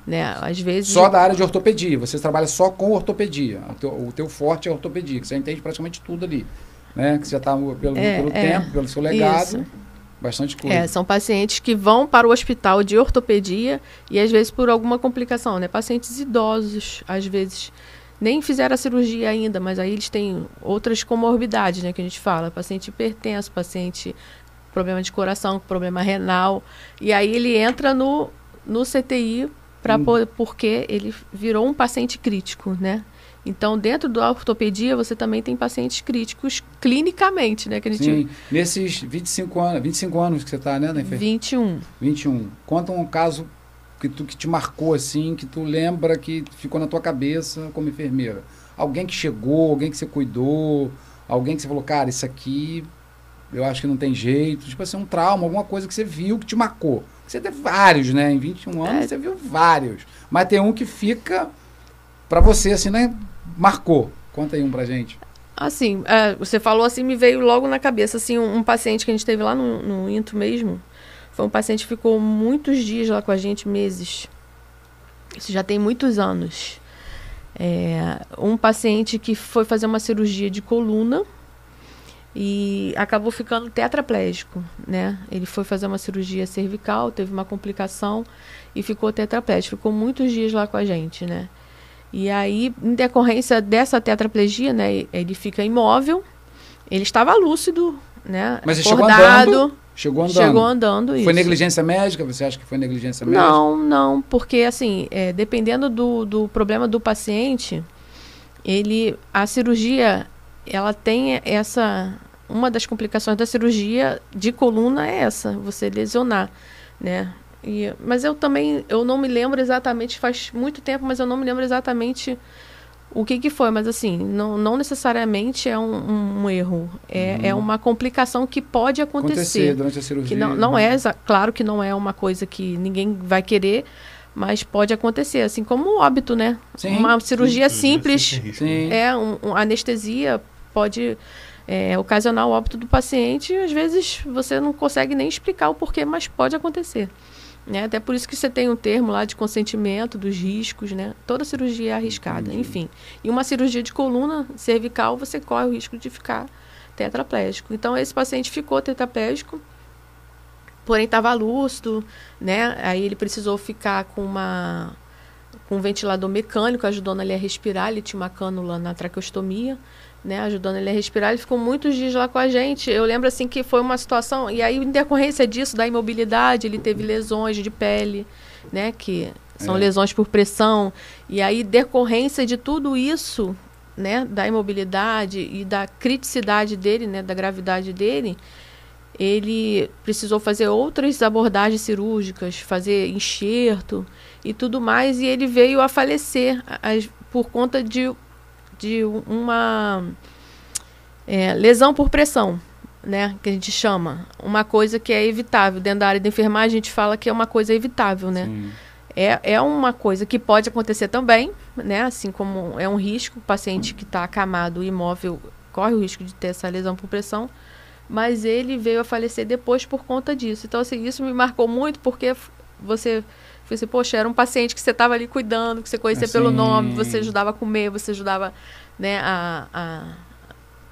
Né? Às vezes... Só da área de ortopedia. Você trabalha só com ortopedia. O teu forte é ortopedia, que você entende praticamente tudo ali. Né? Que você já está pelo tempo, pelo seu legado. Isso. Bastante coisa. São pacientes que vão para o hospital de ortopedia e às vezes por alguma complicação, né? Pacientes idosos, às vezes nem fizeram a cirurgia ainda, mas aí eles têm outras comorbidades, né? Que a gente fala, paciente hipertenso, paciente com problema de coração, com problema renal. E aí ele entra no CTI porque ele virou um paciente crítico, né? Então, dentro da ortopedia, você também tem pacientes críticos clinicamente, né? Que a gente... Sim, nesses 25 anos que você está, né, na enfermeira? 21. Conta um caso que te marcou, assim, que tu lembra que ficou na tua cabeça como enfermeira. Alguém que chegou, alguém que você cuidou, alguém que você falou, cara, isso aqui eu acho que não tem jeito. Tipo assim, um trauma, alguma coisa que você viu que te marcou. Você teve vários, né? Em 21 anos você viu vários. Mas tem um que fica pra você, assim, né? Marcou. Conta aí um pra gente. Assim, você falou assim, me veio logo na cabeça, assim, um paciente que a gente teve lá no Intro mesmo, foi um paciente que ficou muitos dias lá com a gente, meses. Isso já tem muitos anos. Um paciente que foi fazer uma cirurgia de coluna e acabou ficando tetraplégico, né? Ele foi fazer uma cirurgia cervical, teve uma complicação e ficou tetraplégico. Ficou muitos dias lá com a gente, né? E aí, em decorrência dessa tetraplegia, né, ele fica imóvel. Ele estava lúcido, né? Mas ele acordado. Chegou andando. Chegou andando, isso. Foi negligência médica? Você acha que foi negligência médica? Não, porque assim, dependendo do problema do paciente, a cirurgia, ela tem uma das complicações da cirurgia de coluna é essa, você lesionar, né? Mas eu não me lembro exatamente, faz muito tempo, mas eu não me lembro exatamente o que foi, mas assim, não necessariamente é um erro, é uma complicação que pode acontecer durante a cirurgia. Que não é, claro que não é uma coisa que ninguém vai querer, mas pode acontecer, assim como o óbito, né? Sim, uma cirurgia simples, sim. Anestesia pode ocasionar o óbito do paciente, e às vezes você não consegue nem explicar o porquê, mas pode acontecer. Né? Até por isso que você tem um termo lá de consentimento dos riscos, né? Toda cirurgia é arriscada, enfim. E uma cirurgia de coluna cervical, você corre o risco de ficar tetraplégico. Então, esse paciente ficou tetraplégico, porém estava lúcido, né? Aí ele precisou ficar com um ventilador mecânico, ajudando ele a respirar. Ele tinha uma cânula na traqueostomia, né, ajudando ele a respirar. Ele ficou muitos dias lá com a gente. Eu lembro assim que foi uma situação, e aí em decorrência disso, da imobilidade, ele teve lesões de pele, né, que são lesões por pressão, e aí decorrência de tudo isso, né, da imobilidade e da criticidade dele, né, da gravidade dele, ele precisou fazer outras abordagens cirúrgicas, fazer enxerto e tudo mais, e ele veio a falecer por conta de uma lesão por pressão, né, que a gente chama. Uma coisa que é evitável. Dentro da área da enfermagem, a gente fala que é uma coisa evitável, né? É uma coisa que pode acontecer também, né? Assim como é um risco, o paciente que está acamado, imóvel, corre o risco de ter essa lesão por pressão, mas ele veio a falecer depois por conta disso. Então, assim, isso me marcou muito, porque você... Assim, poxa, era um paciente que você estava ali cuidando, que você conhecia pelo nome, você ajudava a comer, você ajudava, né,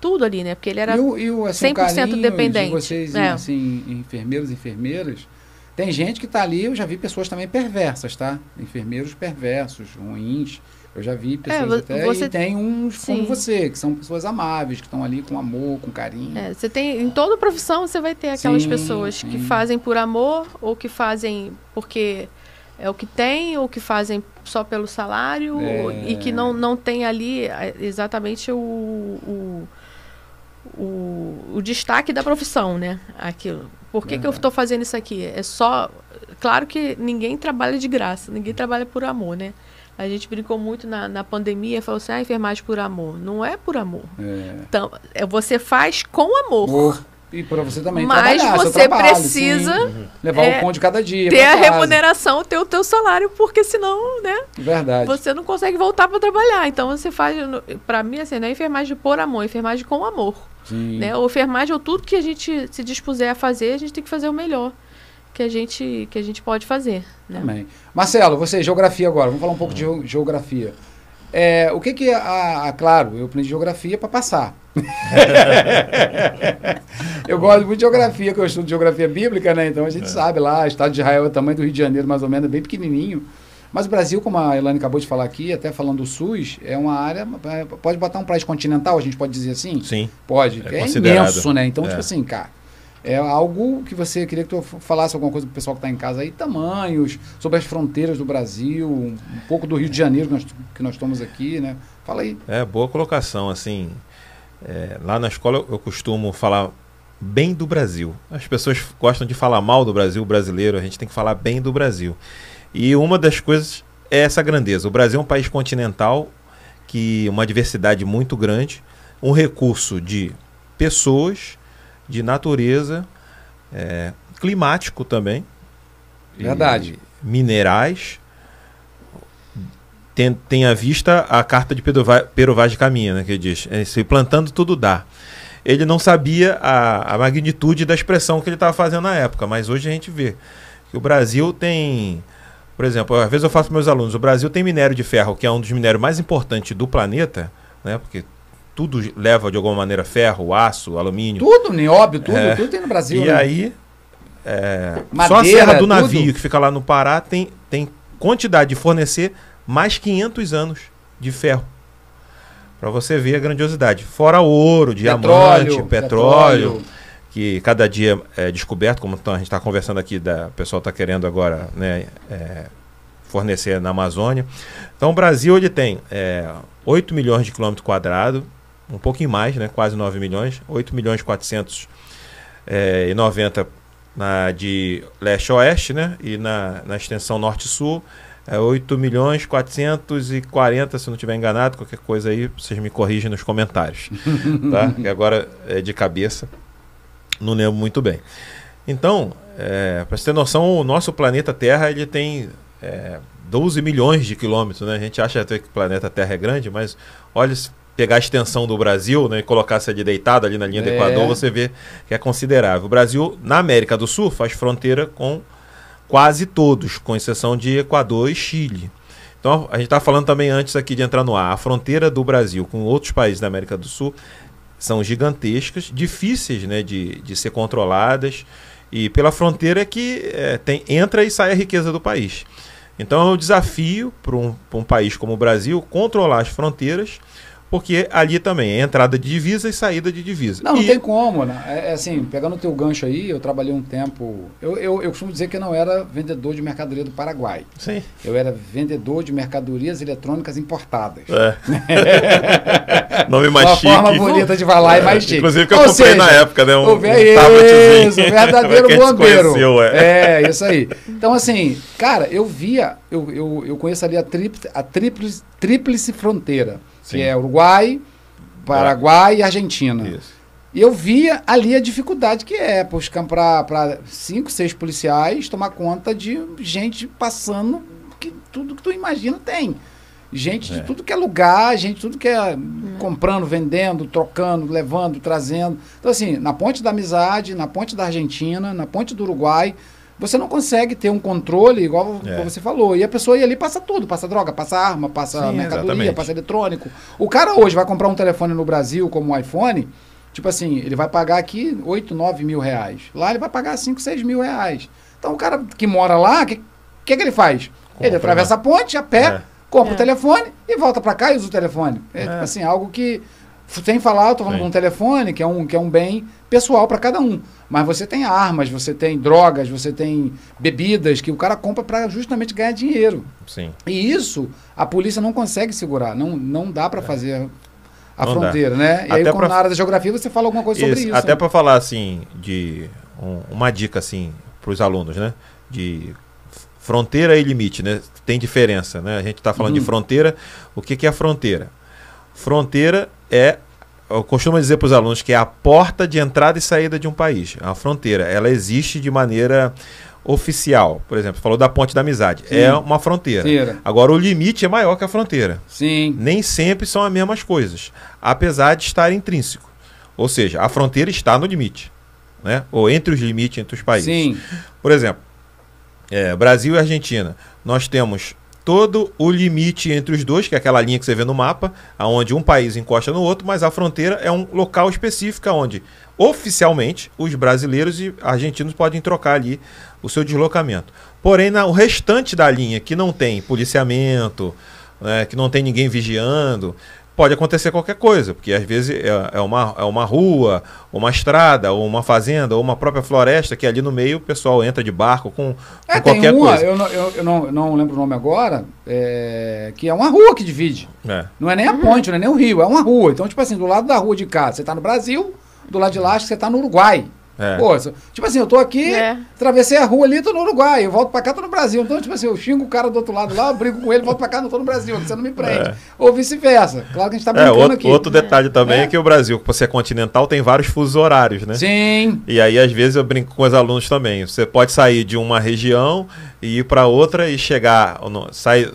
tudo ali, né? Porque ele era 100% dependente. De vocês, assim, enfermeiros e enfermeiras, tem gente que está ali, eu já vi pessoas também perversas, tá? Enfermeiros perversos, ruins. Eu já vi pessoas e tem uns como você, que são pessoas amáveis, que estão ali com amor, com carinho. Você tem, em toda profissão você vai ter aquelas pessoas que fazem por amor, ou que fazem porque é o que tem, ou que fazem só pelo salário, e que não tem ali exatamente o destaque da profissão, né? Aquilo. Por que eu estou fazendo isso aqui? É só... Claro que ninguém trabalha de graça, ninguém trabalha por amor, né? A gente brincou muito na pandemia, falou assim, enfermagem por amor. Não é por amor. Então, você faz com amor. E para você também mas trabalhar, você precisa levar o pão de cada dia. Ter a remuneração, ter o teu salário, porque senão, né? Verdade. Você não consegue voltar para trabalhar. Então você faz, para mim, assim, não é enfermagem por amor, é enfermagem com amor. Né? Ou enfermagem, ou tudo que a gente se dispuser a fazer, a gente tem que fazer o melhor que a gente pode fazer. Né? Também. Marcelo, você, geografia agora, vamos falar um pouco de geografia. O que claro, eu aprendi geografia para passar. Eu gosto muito de geografia, que eu estudo geografia bíblica, né? Então a gente sabe lá, o estado de Israel é o tamanho do Rio de Janeiro, mais ou menos, bem pequenininho. Mas o Brasil, como a Elaine acabou de falar aqui, até falando do SUS, é uma área... Pode botar um país continental, a gente pode dizer assim? Sim. Pode. É imenso, né? Então, tipo assim, cara, é algo que você queria que tu falasse alguma coisa pro pessoal que está em casa aí, tamanhos, sobre as fronteiras do Brasil, um pouco do Rio de Janeiro que nós estamos aqui, né? Fala aí. Boa colocação, assim... lá na escola eu costumo falar bem do Brasil. As pessoas gostam de falar mal do Brasil, o brasileiro, a gente tem que falar bem do Brasil. E uma das coisas é essa grandeza. O Brasil é um país continental, uma diversidade muito grande, um recurso de pessoas, de natureza, climático também. Verdade. Minerais. tem à vista a carta de Pero Vaz de Caminha, né, que ele diz, se plantando tudo dá. Ele não sabia a magnitude da expressão que ele estava fazendo na época, mas hoje a gente vê que o Brasil tem, por exemplo, às vezes eu faço para meus alunos, o Brasil tem minério de ferro, que é um dos minérios mais importantes do planeta, né, porque tudo leva de alguma maneira ferro, aço, alumínio. Tudo, nióbio, tudo tem no Brasil. E né? aí, Madeira, só a Serra do tudo. Navio, que fica lá no Pará, tem quantidade de fornecer mais 500 anos de ferro. Para você ver a grandiosidade. Fora ouro, diamante, petróleo, que cada dia é descoberto, como a gente está conversando aqui, o pessoal está querendo agora, né, fornecer na Amazônia. Então o Brasil ele tem 8 milhões de quilômetros quadrados, um pouquinho mais, né, quase 9 milhões, 8 milhões e 490 de leste a oeste, né, e na extensão norte-sul, 8 milhões 440, se não estiver enganado, qualquer coisa aí, vocês me corrigem nos comentários. Tá? Que agora é de cabeça, não lembro muito bem. Então, para você ter noção, o nosso planeta Terra ele tem 12 milhões de quilômetros. Né? A gente acha até que o planeta Terra é grande, mas olha, se pegar a extensão do Brasil, né, e colocar essa de deitado ali na linha do Equador, você vê que é considerável. O Brasil, na América do Sul, faz fronteira com quase todos, com exceção de Equador e Chile. Então, a gente está falando também antes aqui de entrar no ar, a fronteira do Brasil com outros países da América do Sul são gigantescas, difíceis, né, de ser controladas, e pela fronteira que entra e sai a riqueza do país. Então, é um desafio para um país como o Brasil controlar as fronteiras, porque ali também é entrada de divisa e saída de divisa. Não tem como, né? Assim, pegando o teu gancho aí, eu trabalhei um tempo... Eu costumo dizer que eu não era vendedor de mercadoria do Paraguai. Sim. Eu era vendedor de mercadorias eletrônicas importadas. Nome mais chique. Uma forma bonita de falar e mais chique. Inclusive que eu comprei na época, né? Um tabletzinho. Isso, verdadeiro bombeiro. Isso aí. Então, assim, cara, eu via... Eu conheço ali a tríplice fronteira. Sim. Que é Uruguai, Paraguai e Argentina. Isso. E eu via ali a dificuldade que é para 5, 6 policiais tomar conta de gente passando que tudo que tu imagina tem. Gente de tudo que é lugar, gente de tudo que é comprando, vendendo, trocando, levando, trazendo. Então, assim, na ponte da amizade, na ponte da Argentina, na ponte do Uruguai, você não consegue ter um controle, igual você falou. E a pessoa ia ali, passa tudo. Passa droga, passa arma, passa mercadoria, exatamente. Passa eletrônico. O cara hoje vai comprar um telefone no Brasil, como um iPhone, tipo assim, ele vai pagar aqui 8, 9 mil reais. Lá ele vai pagar 5, 6 mil reais. Então o cara que mora lá, o que ele faz? Ele atravessa a ponte, a pé, compra o telefone e volta para cá e usa o telefone. Tipo assim, algo que... Sem falar, eu estou falando de um telefone, que é um bem pessoal para cada um. Mas você tem armas, você tem drogas, você tem bebidas que o cara compra para justamente ganhar dinheiro. Sim. E isso a polícia não consegue segurar. Não dá para fazer a fronteira, né? E até aí, na área da geografia, você fala alguma coisa sobre isso. Até para falar, assim, de uma dica, assim, para os alunos, né? De fronteira e limite, né? Tem diferença, né? A gente está falando de fronteira. O que é a fronteira? Fronteira eu costumo dizer para os alunos que é a porta de entrada e saída de um país. A fronteira, ela existe de maneira oficial. Por exemplo, falou da Ponte da Amizade. Sim. É uma fronteira. Agora, o limite é maior que a fronteira. Sim. Nem sempre são as mesmas coisas, apesar de estar intrínseco. Ou seja, a fronteira está no limite, né? Ou entre os limites entre os países. Sim. Por exemplo, Brasil e Argentina. Nós temos todo o limite entre os dois, que é aquela linha que você vê no mapa, onde um país encosta no outro, mas a fronteira é um local específico onde, oficialmente, os brasileiros e argentinos podem trocar ali o seu deslocamento. Porém, o restante da linha, que não tem policiamento, né, que não tem ninguém vigiando, pode acontecer qualquer coisa, porque às vezes é uma rua, uma estrada, ou uma fazenda, ou uma própria floresta, que ali no meio o pessoal entra de barco com qualquer coisa. Eu não lembro o nome agora, que é uma rua que divide. Não é nem a ponte, não é nem o rio, é uma rua. Então, tipo assim, do lado da rua de cá, você está no Brasil, do lado de lá, acho que você está no Uruguai. Pô, tipo assim, eu tô aqui, atravessei a rua ali, tô no Uruguai, eu volto pra cá, tô no Brasil. Então, tipo assim, eu xingo o cara do outro lado lá, eu brigo com ele, volto pra cá, não tô no Brasil, você não me prende. Ou vice-versa. Claro que a gente tá brincando aqui. Outro detalhe também é que o Brasil, por ser continental, tem vários fusos horários, né? Sim. E aí, às vezes, eu brinco com os alunos também. Você pode sair de uma região e ir para outra e chegar...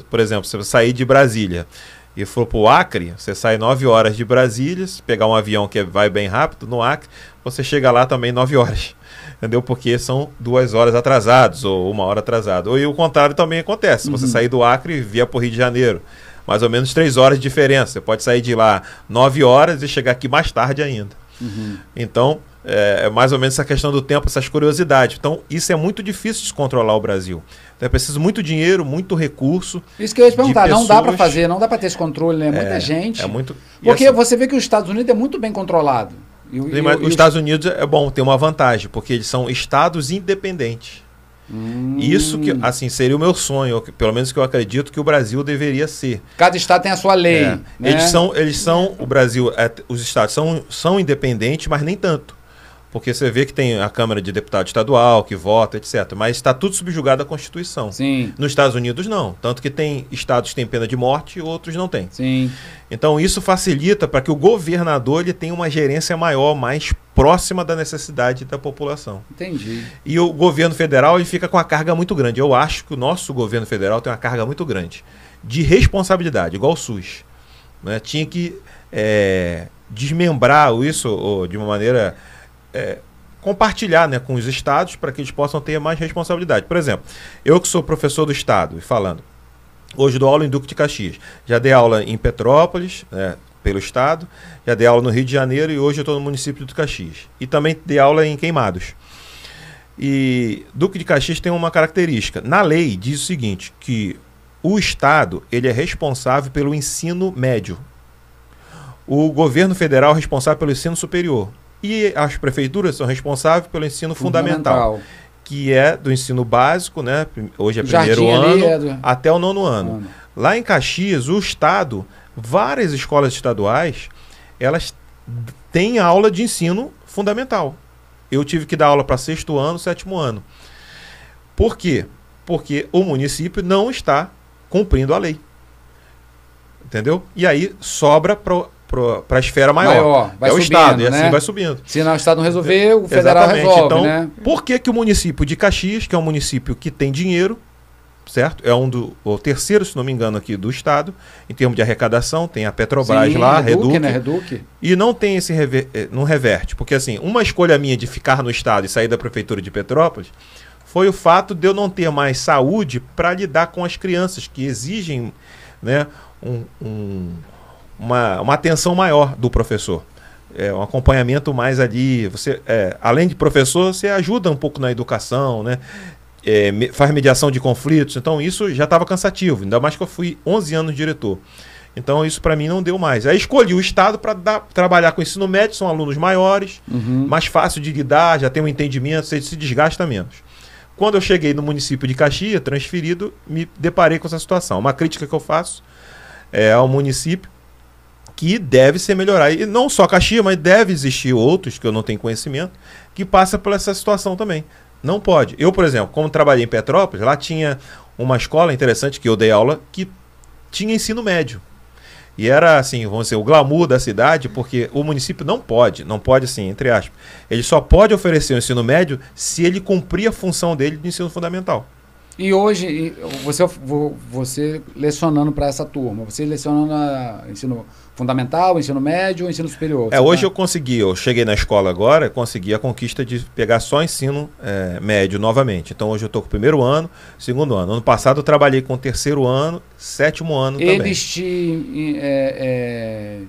por exemplo, se você sair de Brasília e for para o Acre, você sai 9 horas de Brasília, se pegar um avião que vai bem rápido, no Acre, você chega lá também 9 horas. Entendeu? Porque são 2 horas atrasados ou 1 hora atrasado. E o contrário também acontece. Se você sair do Acre e vier para o Rio de Janeiro, mais ou menos 3 horas de diferença. Você pode sair de lá 9 horas e chegar aqui mais tarde ainda. Então, é mais ou menos essa questão do tempo, essas curiosidades. Então, isso é muito difícil de controlar o Brasil. Então, é preciso muito dinheiro, muito recurso. Isso que eu ia te perguntar, não dá para fazer, não dá para ter esse controle, né? Muita gente. É muito... Porque você vê que os Estados Unidos é muito bem controlado. Os Estados Unidos é bom, tem uma vantagem, porque eles são estados independentes. Isso que, assim, seria o meu sonho, pelo menos que eu acredito que o Brasil deveria ser. Cada estado tem a sua lei. Né? Eles são, o Brasil, os estados são independentes, mas nem tanto. Porque você vê que tem a Câmara de Deputado Estadual, que vota, etc. Mas está tudo subjugado à Constituição. Sim. Nos Estados Unidos, não. Tanto que tem estados que têm pena de morte e outros não têm. Sim. Então, isso facilita para que o governador ele tenha uma gerência maior, mais próxima da necessidade da população. Entendi. E o governo federal ele fica com uma carga muito grande. Eu acho que o nosso governo federal tem uma carga muito grande de responsabilidade, igual o SUS. Né? Tinha que desmembrar isso de uma maneira... compartilhar, né, com os estados para que eles possam ter mais responsabilidade. Por exemplo, eu que sou professor do estado, hoje dou aula em Duque de Caxias, já dei aula em Petrópolis, pelo estado, já dei aula no Rio de Janeiro e hoje eu estou no município de Caxias. E também dei aula em Queimados. E Duque de Caxias tem uma característica. Na lei diz o seguinte, que o estado ele é responsável pelo ensino médio. O governo federal é responsável pelo ensino superior. E as prefeituras são responsáveis pelo ensino fundamental, que é do ensino básico, né? Hoje é primeiro ano, até o 9º ano. Lá em Caxias, o estado, várias escolas estaduais, elas têm aula de ensino fundamental. Eu tive que dar aula para 6º ano, 7º ano. Por quê? Porque o município não está cumprindo a lei. Entendeu? E aí sobra para a esfera maior. Vai o subindo, estado, e né? assim vai subindo. Se não, o estado não resolver, o federal resolve, então, né? Por que o município de Caxias, que é um município que tem dinheiro, certo? É o terceiro, se não me engano, aqui do estado, em termos de arrecadação, tem a Petrobras lá, Reduc, né? Reduc. E não tem esse não reverte, porque assim, uma escolha minha de ficar no estado e sair da prefeitura de Petrópolis foi o fato de eu não ter mais saúde para lidar com as crianças que exigem, né, uma atenção maior do professor. Um acompanhamento mais ali. Você, além de professor, você ajuda um pouco na educação, né? Faz mediação de conflitos. Então, isso já estava cansativo. Ainda mais que eu fui 11 anos diretor. Então, isso para mim não deu mais. Aí escolhi o estado para trabalhar com ensino médio. São alunos maiores, mais fácil de lidar, já tem um entendimento, você se desgasta menos. Quando eu cheguei no município de Caxias, transferido, me deparei com essa situação. Uma crítica que eu faço ao município, que deve ser melhorado. E não só Caxias, mas deve existir outros, que eu não tenho conhecimento, que passa por essa situação também. Não pode. Eu, por exemplo, como trabalhei em Petrópolis, lá tinha uma escola interessante que eu dei aula, que tinha ensino médio. E era, assim, vamos dizer, o glamour da cidade, porque o município não pode, assim, entre aspas. Ele só pode oferecer o ensino médio se ele cumprir a função dele de ensino fundamental. E hoje, você lecionando para essa turma, você lecionando ensino fundamental, ensino médio ou ensino superior? Hoje eu cheguei na escola agora, consegui a conquista de pegar só ensino médio novamente. Então hoje eu estou com o 1º ano, 2º ano. Ano passado eu trabalhei com o 3º ano, 7º ano também. Eles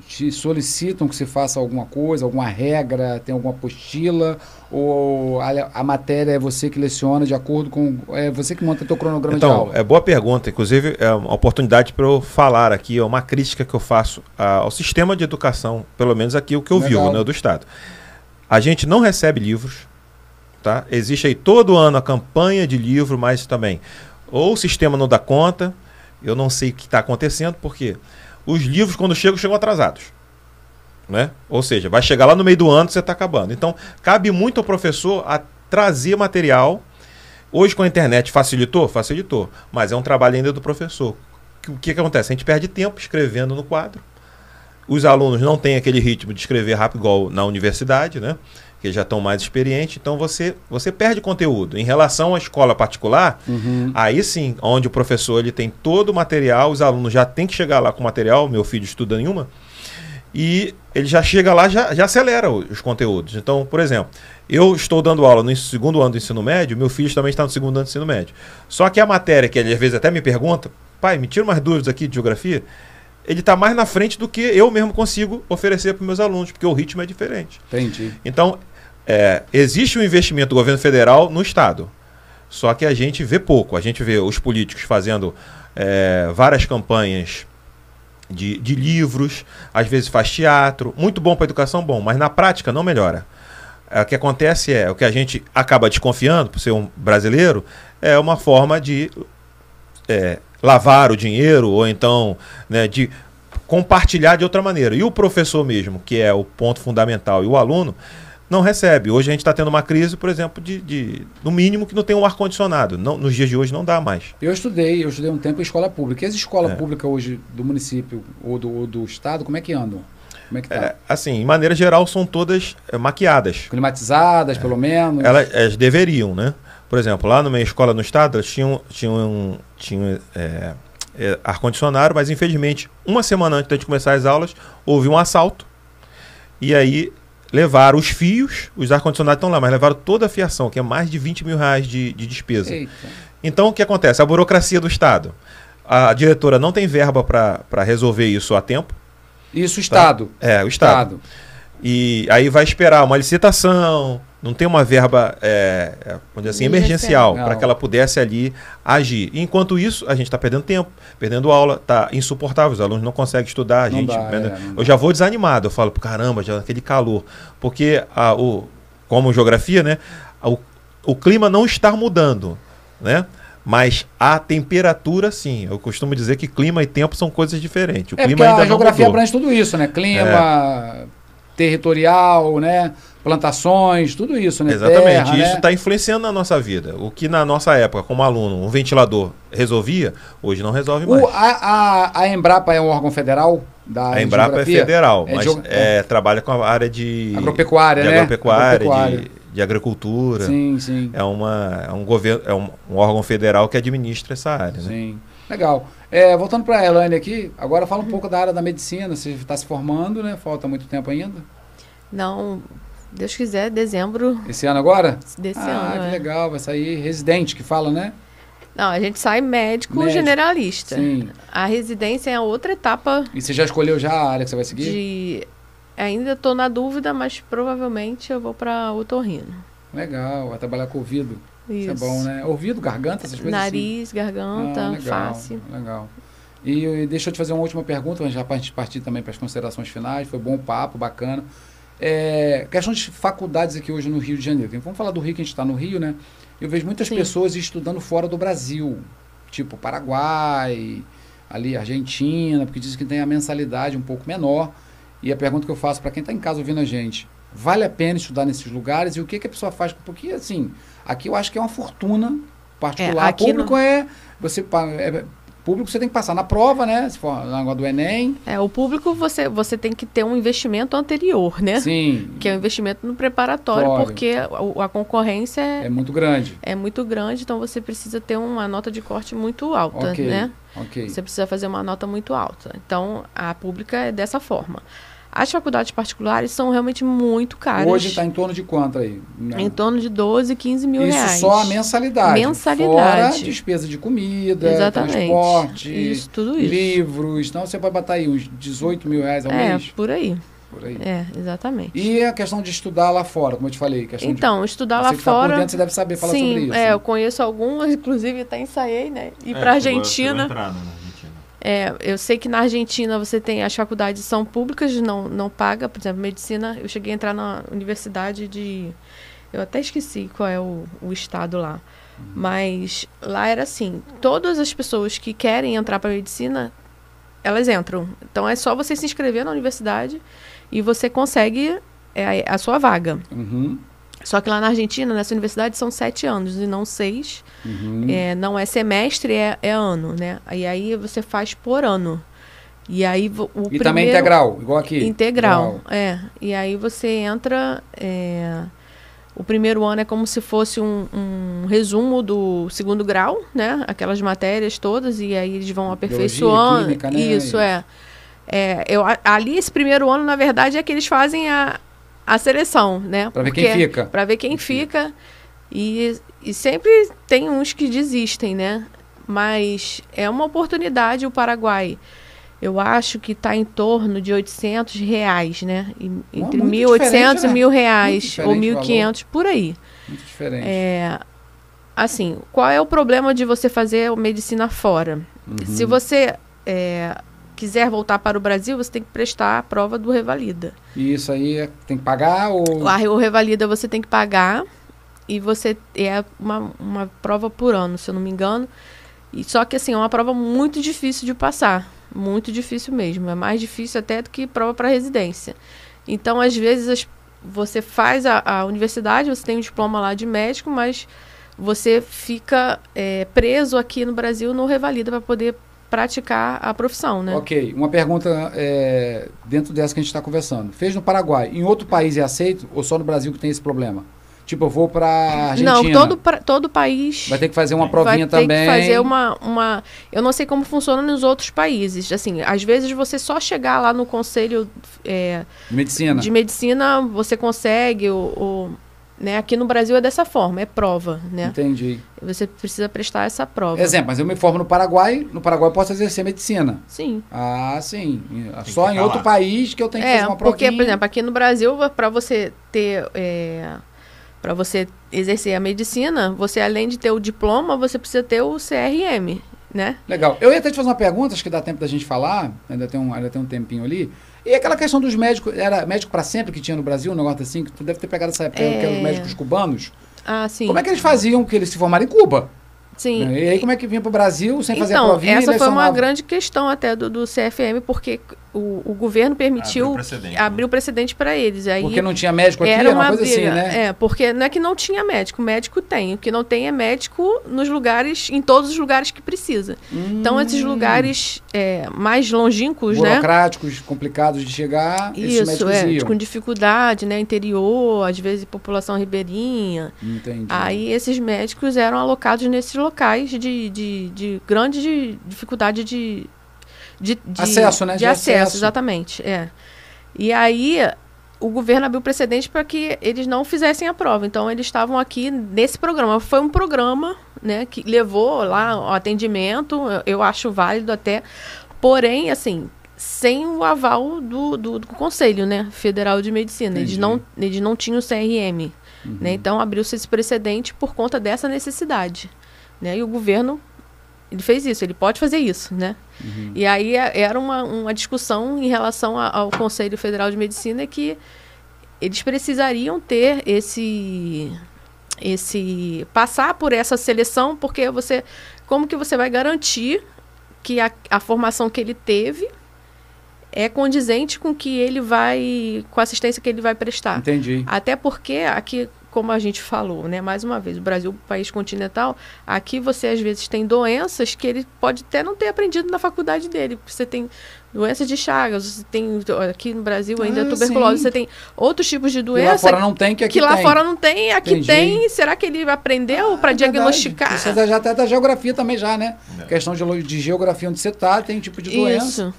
te solicitam que você faça alguma coisa, alguma regra, tem alguma apostila, ou a matéria é você que leciona de acordo com... É você que monta o teu cronograma de aula? Boa pergunta. Inclusive, é uma oportunidade para eu falar aqui, uma crítica que eu faço ao sistema de educação, pelo menos aqui o que eu vivo, né, do estado. A gente não recebe livros, tá? Existe aí todo ano a campanha de livro, mas também ou o sistema não dá conta, eu não sei o que está acontecendo, porque os livros, quando chegam atrasados. né? Ou seja, vai chegar lá no meio do ano, você está acabando. Então, cabe muito ao professor a trazer material. Hoje, com a internet, facilitou? Facilitou. Mas é um trabalho ainda do professor. O que acontece? A gente perde tempo escrevendo no quadro. Os alunos não têm aquele ritmo de escrever rápido igual na universidade, né? Que já estão mais experientes. Então, você perde conteúdo. Em relação à escola particular, aí sim, onde o professor ele tem todo o material, os alunos já têm que chegar lá com o material. Meu filho estuda em uma. E ele já chega lá, já acelera os conteúdos. Então, por exemplo, eu estou dando aula no 2º ano do ensino médio, meu filho também está no 2º ano do ensino médio. Só que a matéria, que ele às vezes até me pergunta, pai, me tira umas dúvidas aqui de geografia, ele está mais na frente do que eu mesmo consigo oferecer para os meus alunos, porque o ritmo é diferente. Entendi. Então, existe um investimento do governo federal no Estado. Só que a gente vê pouco. A gente vê os políticos fazendo várias campanhas de livros, às vezes faz teatro, muito bom para a educação, bom, mas na prática não melhora. O que acontece o que a gente acaba desconfiando, por ser um brasileiro, é uma forma de lavar o dinheiro, ou então, né, de compartilhar de outra maneira. E o professor mesmo, que é o ponto fundamental, e o aluno, não recebe. Hoje a gente está tendo uma crise, por exemplo, no mínimo que não tem um ar-condicionado. Nos dias de hoje não dá mais. Eu estudei um tempo em escola pública. E as escolas públicas hoje do município ou do estado, como é que andam? Como é que tá? Assim, em maneira geral, são todas maquiadas. Climatizadas, pelo menos? Elas deveriam, né? Por exemplo, lá na minha escola no estado, elas tinham ar-condicionado, mas infelizmente, uma semana antes de começar as aulas, houve um assalto. E aí levaram os fios, os ar-condicionados estão lá, mas levaram toda a fiação, que é mais de 20 mil reais de despesa. Eita. Então, o que acontece? A burocracia do Estado. A diretora não tem verba para resolver isso a tempo. Isso o Estado? O Estado. E aí vai esperar uma licitação, não tem uma verba vamos dizer assim, emergencial para que ela pudesse ali agir. E enquanto isso, a gente está perdendo tempo, perdendo aula, está insuportável, os alunos não conseguem estudar, eu já vou desanimado, eu falo, caramba, já aquele calor, porque como geografia, né, o clima não está mudando, né? Mas a temperatura, sim. Eu costumo dizer que clima e tempo são coisas diferentes. O clima ainda a geografia abrange tudo isso, né? Clima, territorial, né? Plantações, tudo isso, né? Exatamente. Terra, isso está influenciando na nossa vida. O que na nossa época, como aluno, um ventilador resolvia, hoje não resolve mais. A Embrapa é um órgão federal da A Embrapa geografia? É federal, mas trabalha com a área de agropecuária, né? Agropecuária, de agricultura. Sim, sim. É um governo, um órgão federal que administra essa área. Sim. Né? Legal. Voltando para a Elaine aqui, agora fala um pouco da área da medicina. Você está se formando, né? Falta muito tempo ainda? Não, Deus quiser, dezembro. Esse ano agora? Desse ano. Que legal, vai sair residente, que fala, né? Não, a gente sai médico generalista. Sim. A residência é outra etapa. E você já escolheu já a área que você vai seguir? Ainda estou na dúvida, mas provavelmente eu vou para otorrino. Legal, vai trabalhar com ouvido. Isso é bom, né? Ouvido, garganta, essas coisas Nariz, assim. garganta, legal, face. Legal. E deixa eu te fazer uma última pergunta, já para a gente partir também para as considerações finais. Foi bom o papo, bacana. Questão de faculdades aqui hoje no Rio de Janeiro. Vamos falar do Rio, que a gente está no Rio, né? Eu vejo muitas pessoas estudando fora do Brasil, tipo Paraguai, ali Argentina, porque dizem que tem a mensalidade um pouco menor. E a pergunta que eu faço para quem está em casa ouvindo a gente, vale a pena estudar nesses lugares? E o que a pessoa faz? Porque, assim, aqui eu acho que é uma fortuna particular. Público público você tem que passar na prova, né? Se for na água do Enem. O público você tem que ter um investimento anterior, né? Sim. Que é um investimento no preparatório, porque a concorrência é muito grande. É muito grande, então você precisa ter uma nota de corte muito alta, né? Você precisa fazer uma nota muito alta. Então, a pública é dessa forma. As faculdades particulares são realmente muito caras. Hoje está em torno de quanto aí? Em torno de 12, 15 mil reais. Isso só a mensalidade. Mensalidade. Fora despesa de comida, exatamente, transporte, isso, tudo isso. Livros. Então você vai botar aí uns 18 mil reais ao mês? Por aí. Exatamente. E a questão de estudar lá fora, como eu te falei? Estudar lá fora... Por dentro, você deve saber falar sobre isso. Eu conheço algumas, inclusive até ensaiei, né? Ir para a Argentina. Eu sei que na Argentina você tem, as faculdades são públicas, não paga, por exemplo, medicina. Eu cheguei a entrar na universidade eu até esqueci qual é o estado lá. Mas lá era assim, todas as pessoas que querem entrar para medicina, elas entram. Então é só você se inscrever na universidade e você consegue a sua vaga. Uhum. Só que lá na Argentina, nessa universidade, são 7 anos e não 6. Uhum. Não é semestre, é ano, né? E aí você faz por ano. E aí E também integral, igual aqui? Integral, E aí você entra... O primeiro ano é como se fosse um resumo do segundo grau, né? Aquelas matérias todas, e aí eles vão aperfeiçoando. Biologia, química, né? Isso, ali, esse primeiro ano, na verdade, é que eles fazem a seleção, né? Para ver quem fica. Para ver quem fica. E sempre tem uns que desistem, né? Mas é uma oportunidade o Paraguai. Eu acho que está em torno de R$800, né? Entre 1.800 e R$1.000, ou 1.500, por aí. Muito diferente. Assim, qual é o problema de você fazer medicina fora? Uhum. Se você quiser voltar para o Brasil, você tem que prestar a prova do Revalida. E isso aí tem que pagar? O Revalida você tem que pagar, e você uma prova por ano, se eu não me engano. Só que, assim, é uma prova muito difícil de passar. Muito difícil mesmo. É mais difícil até do que prova para residência. Então, às vezes, você faz a universidade, você tem um diploma lá de médico, mas você fica preso aqui no Brasil no Revalida para poder praticar a profissão, né? Ok. Uma pergunta dentro dessa que a gente está conversando. Fez no Paraguai. Em outro país é aceito ou só no Brasil que tem esse problema? Tipo, eu vou para Argentina. Não, todo país... Vai ter que fazer uma provinha também. Vai ter que fazer uma... Eu não sei como funciona nos outros países. Assim, às vezes você só chegar lá no conselho de medicina, você consegue. Né? Aqui no Brasil é dessa forma, é prova, né? Entendi. Você precisa prestar essa prova. Exemplo, mas eu me formo no Paraguai eu posso exercer medicina. Sim. Ah, sim. Só em outro país que eu tenho que fazer uma provinha. Porque, por exemplo, aqui no Brasil, para você ter... Para você exercer a medicina, você, além de ter o diploma, você precisa ter o CRM, né? Legal. Eu ia até te fazer uma pergunta, acho que dá tempo da gente falar, ainda tem um tempinho ali. E aquela questão dos médicos, era médico para sempre que tinha no Brasil, um negócio assim, que tu deve ter pegado essa época, que eram os médicos cubanos. Ah, sim. Como é que eles faziam que eles se formaram em Cuba? Sim. E aí como é que vinha para o Brasil sem fazer a provinha? Então, essa foi uma grande questão até do CFM, porque o governo permitiu abrir o precedente para eles. Aí porque não tinha médico aqui, era uma coisa assim, né? Porque não é que não tinha médico tem. O que não tem é médico em todos os lugares que precisa. Então, esses lugares mais longínquos, burocráticos, complicados de chegar, esses médicos iam. Com dificuldade, né? Interior, às vezes população ribeirinha. Entendi. Aí esses médicos eram alocados nesses locais de grande dificuldade de acesso, né? De acesso, exatamente. E aí o governo abriu precedente para que eles não fizessem a prova. Então, eles estavam aqui nesse programa. Foi um programa, né, que levou lá o atendimento, eu acho válido até, porém, assim, sem o aval do Conselho, né, Federal de Medicina. Eles não tinham o CRM. Né? Então, abriu-se esse precedente por conta dessa necessidade. Né? E o governo... Ele fez isso, ele pode fazer isso, né? E aí era uma discussão em relação ao Conselho Federal de Medicina que eles precisariam ter passar por essa seleção, porque como que você vai garantir que a formação que ele teve é condizente com a assistência que ele vai prestar. Entendi. Até porque aqui, como a gente falou, né, mais uma vez, o Brasil é um país continental, aqui você às vezes tem doenças que ele pode até não ter aprendido na faculdade dele. Você tem doença de Chagas, você tem, aqui no Brasil ainda tuberculose, você tem outros tipos de doença. Que lá fora não tem, que aqui tem. Que lá fora não tem, aqui tem. Será que ele aprendeu para diagnosticar? Isso já até da geografia também já, né? Questão de geografia onde você tá, tem um tipo de doença.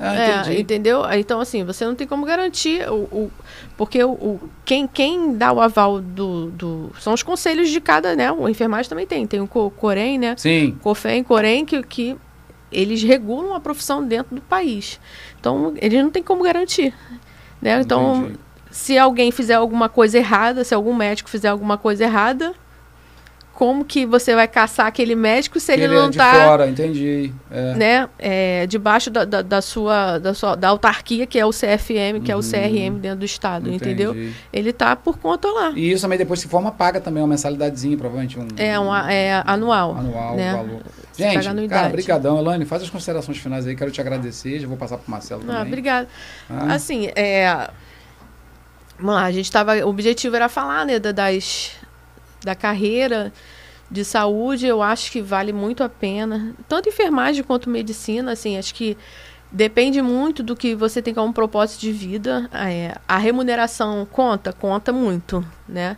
Isso, entendeu? Então, assim, você não tem como garantir, porque quem dá o aval são os conselhos de cada, né? O enfermagem também tem o Corém, né? Sim. COFEM, Corém, que eles regulam a profissão dentro do país. Então, eles não têm como garantir. Né? Então, se alguém fizer alguma coisa errada, se algum médico fizer alguma coisa errada, como que você vai caçar aquele médico se ele não está... fora, entendi. Né? Debaixo da autarquia, que é o CFM, que é o CRM dentro do Estado, entendeu? Ele está por conta lá. E isso também, depois que forma, paga também uma mensalidadezinha, provavelmente. Anual. Anual, né? o valor. Gente, cara, brigadão. Elaine, faz as considerações finais aí, quero te agradecer, já vou passar para o Marcelo também. Obrigada. Assim, Vamos lá, o objetivo era falar, né, da carreira de saúde. Eu acho que vale muito a pena, tanto enfermagem quanto medicina, assim, acho que depende muito do que você tem como propósito de vida. A remuneração conta muito, né?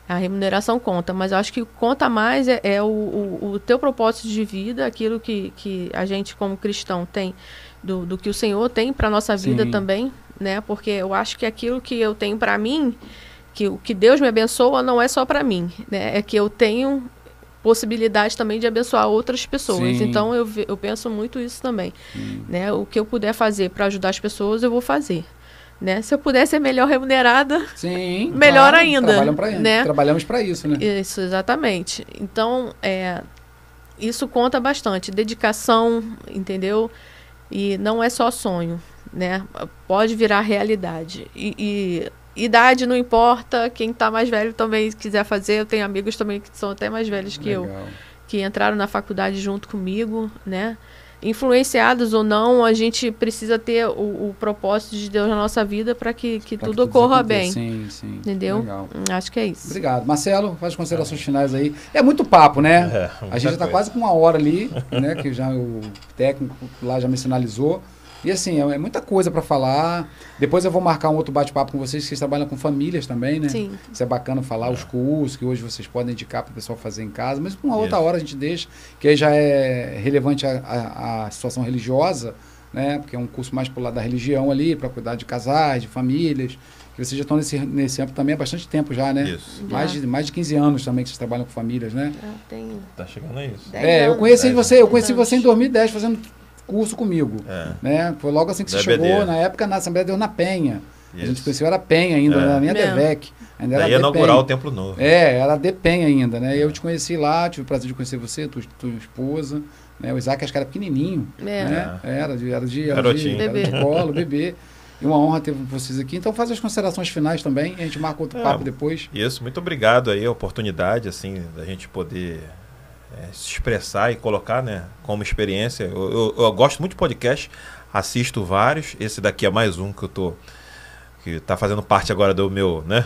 A remuneração conta, mas eu acho que conta mais o teu propósito de vida, aquilo que a gente como cristão tem, do que o Senhor tem para nossa vida também, né? Porque eu acho que aquilo que eu tenho para mim, que o que Deus me abençoa não é só para mim, né? É que eu tenho possibilidade também de abençoar outras pessoas. Sim. Então eu penso muito isso também, né? O que eu puder fazer para ajudar as pessoas, eu vou fazer, né? Se eu puder ser melhor remunerada, sim, melhor ainda, né? Trabalhamos para isso, né? Isso, exatamente. Então, isso conta bastante, dedicação, entendeu? E não é só sonho, né? Pode virar realidade. E idade não importa, quem está mais velho também quiser fazer. Eu tenho amigos também que são até mais velhos que eu, que entraram na faculdade junto comigo, né? Influenciados ou não, a gente precisa ter o propósito de Deus na nossa vida para que tudo ocorra bem. Sim. Entendeu? Legal. Acho que é isso. Obrigado. Marcelo, faz as considerações finais aí. É muito papo, né? A gente já está quase com 1 hora ali, né? Que já o técnico lá já me sinalizou. E assim, é muita coisa para falar. Depois eu vou marcar um outro bate-papo com vocês, que vocês trabalham com famílias também, né? Sim. Isso é bacana falar, os cursos que hoje vocês podem indicar para o pessoal fazer em casa. Mas uma outra hora a gente deixa, que aí já é relevante a situação religiosa, né? Porque é um curso mais pro lado da religião ali, para cuidar de casais, de famílias. Que vocês já estão nesse âmbito também há bastante tempo já, né? Isso. Mais de 15 anos também que vocês trabalham com famílias, né? Tá chegando a isso. Eu conheci você em 2010 fazendo curso comigo, né? Foi logo assim que você chegou, na época na Assembleia de Deus na Penha. Isso. A gente conheceu, era Penha ainda, não era nem a DEVEC. Ainda era ia inaugurar o Templo Novo. Era de Penha ainda, né? Eu te conheci lá, tive o prazer de conhecer você, tua esposa, né? O Isaac acho que era pequenininho, né? Era de colo, bebê. E uma honra ter vocês aqui. Então faz as considerações finais também, a gente marca outro papo depois. Isso, muito obrigado aí, a oportunidade, assim, da gente poder se expressar e colocar, né, como experiência. Eu gosto muito de podcast, assisto vários. Esse daqui é mais um que tá fazendo parte agora do meu, né,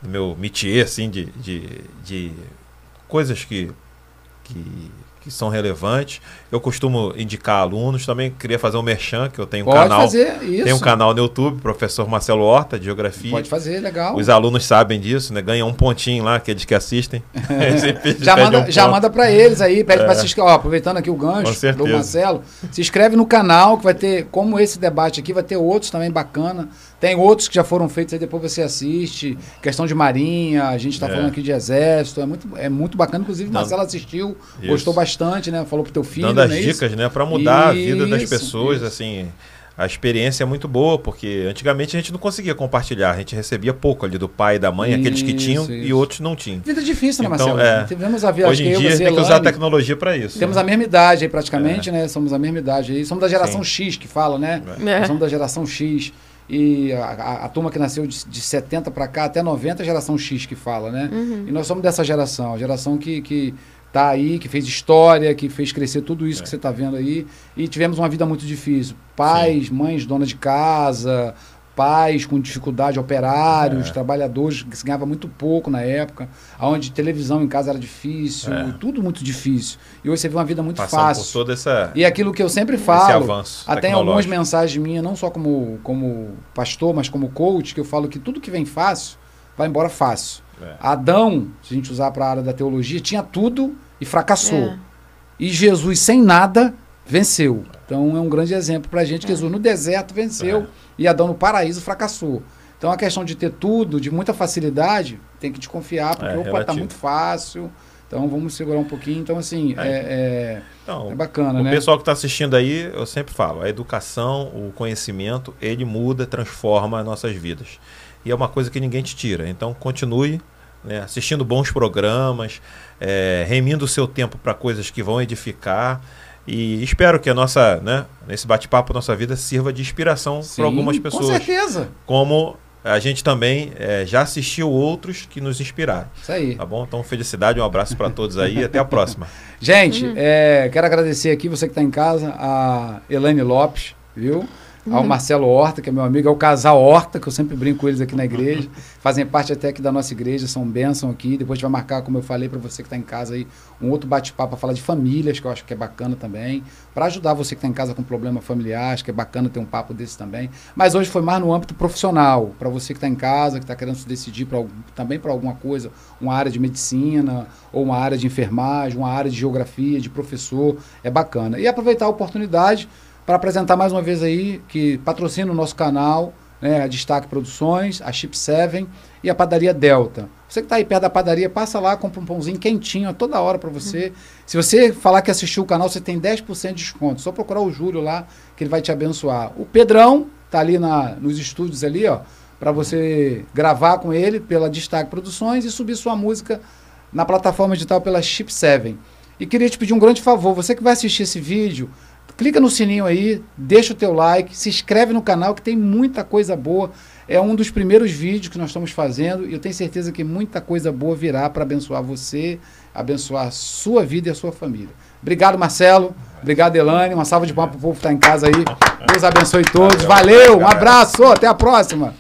do meu métier, assim, de coisas que são relevantes. Eu costumo indicar alunos, também queria fazer um merchan, que eu tenho um canal. Pode fazer, isso. Tem um canal no YouTube, professor Marcelo Horta, de Geografia. Pode fazer, legal. Os alunos sabem disso, né? Ganham um pontinho lá, aqueles que assistem. Já manda para eles aí, pede para se inscrever. Aproveitando aqui o gancho do Marcelo, se inscreve no canal, que vai ter, como esse debate aqui, vai ter outros também bacana. Tem outros que já foram feitos, aí depois você assiste. Questão de marinha, a gente está falando aqui de exército. É muito bacana, inclusive o Marcelo assistiu, gostou bastante, né? Falou pro teu filho. Dando as dicas, né? Para mudar a vida das pessoas, assim. A experiência é muito boa, porque antigamente a gente não conseguia compartilhar. A gente recebia pouco ali do pai e da mãe, aqueles que tinham e outros não tinham. Vida difícil, né, Marcelo? Tivemos hoje em dia tem que usar a tecnologia para isso. Temos a mesma idade aí praticamente, né? Somos a mesma idade aí. Somos da geração X que fala, né? Somos da geração X. E a turma que nasceu de 70 para cá até 90 é a geração X que fala, né? E nós somos dessa geração, a geração que tá aí, que fez história, que fez crescer tudo isso que você está vendo aí. E tivemos uma vida muito difícil. Pais, mães, donas de casa, pais com dificuldade, operários, trabalhadores que se ganhava muito pouco na época, onde televisão em casa era difícil, tudo muito difícil. E hoje você vê uma vida muito fácil. Por toda essa, e aquilo que eu sempre falo, até em algumas tecnológico. mensagens minhas, não só como pastor, mas como coach, que eu falo que tudo que vem fácil, vai embora fácil. Adão, se a gente usar para a área da teologia, tinha tudo e fracassou. E Jesus, sem nada, venceu. Então é um grande exemplo para a gente, que Jesus no deserto venceu e Adão no paraíso fracassou. Então a questão de ter tudo, de muita facilidade, tem que desconfiar, porque tá muito fácil. Então vamos segurar um pouquinho. Então assim, então, é bacana, o né? O pessoal que está assistindo aí, eu sempre falo, a educação, o conhecimento, ele muda, transforma as nossas vidas. E é uma coisa que ninguém te tira. Então continue, né, assistindo bons programas, remindo o seu tempo para coisas que vão edificar. E espero que nesse bate-papo, nossa vida sirva de inspiração para algumas pessoas. Com certeza. Como a gente também já assistiu outros que nos inspiraram. Isso aí. Tá bom? Então, felicidade, um abraço para todos aí e até a próxima. Gente, quero agradecer aqui, você que está em casa, a Elaine Lopes, viu? ao Marcelo Horta, que é meu amigo, ao casal Horta, que eu sempre brinco com eles aqui na igreja, fazem parte até aqui da nossa igreja, são bênção aqui. Depois a gente vai marcar, como eu falei para você que está em casa aí, um outro bate-papo para falar de famílias, que eu acho que é bacana também, para ajudar você que está em casa com problema familiar, acho que é bacana ter um papo desse também. Mas hoje foi mais no âmbito profissional, para você que está em casa, que está querendo se decidir também para alguma coisa, uma área de medicina, ou uma área de enfermagem, uma área de geografia, de professor, é bacana. E aproveitar a oportunidade para apresentar mais uma vez aí, que patrocina o nosso canal, né, a Destaque Produções, a Chip 7 e a Padaria Delta. Você que está aí perto da padaria, passa lá, compra um pãozinho quentinho a toda hora para você. Se você falar que assistiu o canal, você tem 10% de desconto. Só procurar o Júlio lá, que ele vai te abençoar. O Pedrão está ali nos estúdios ali, ó, para você gravar com ele pela Destaque Produções e subir sua música na plataforma digital pela Chip 7. E queria te pedir um grande favor, você que vai assistir esse vídeo, clica no sininho aí, deixa o teu like, se inscreve no canal que tem muita coisa boa. É um dos primeiros vídeos que nós estamos fazendo e eu tenho certeza que muita coisa boa virá para abençoar você, abençoar a sua vida e a sua família. Obrigado, Marcelo. Obrigado, Elane. Uma salva de palmas para o povo que está em casa aí. Deus abençoe todos. Valeu, um abraço, até a próxima.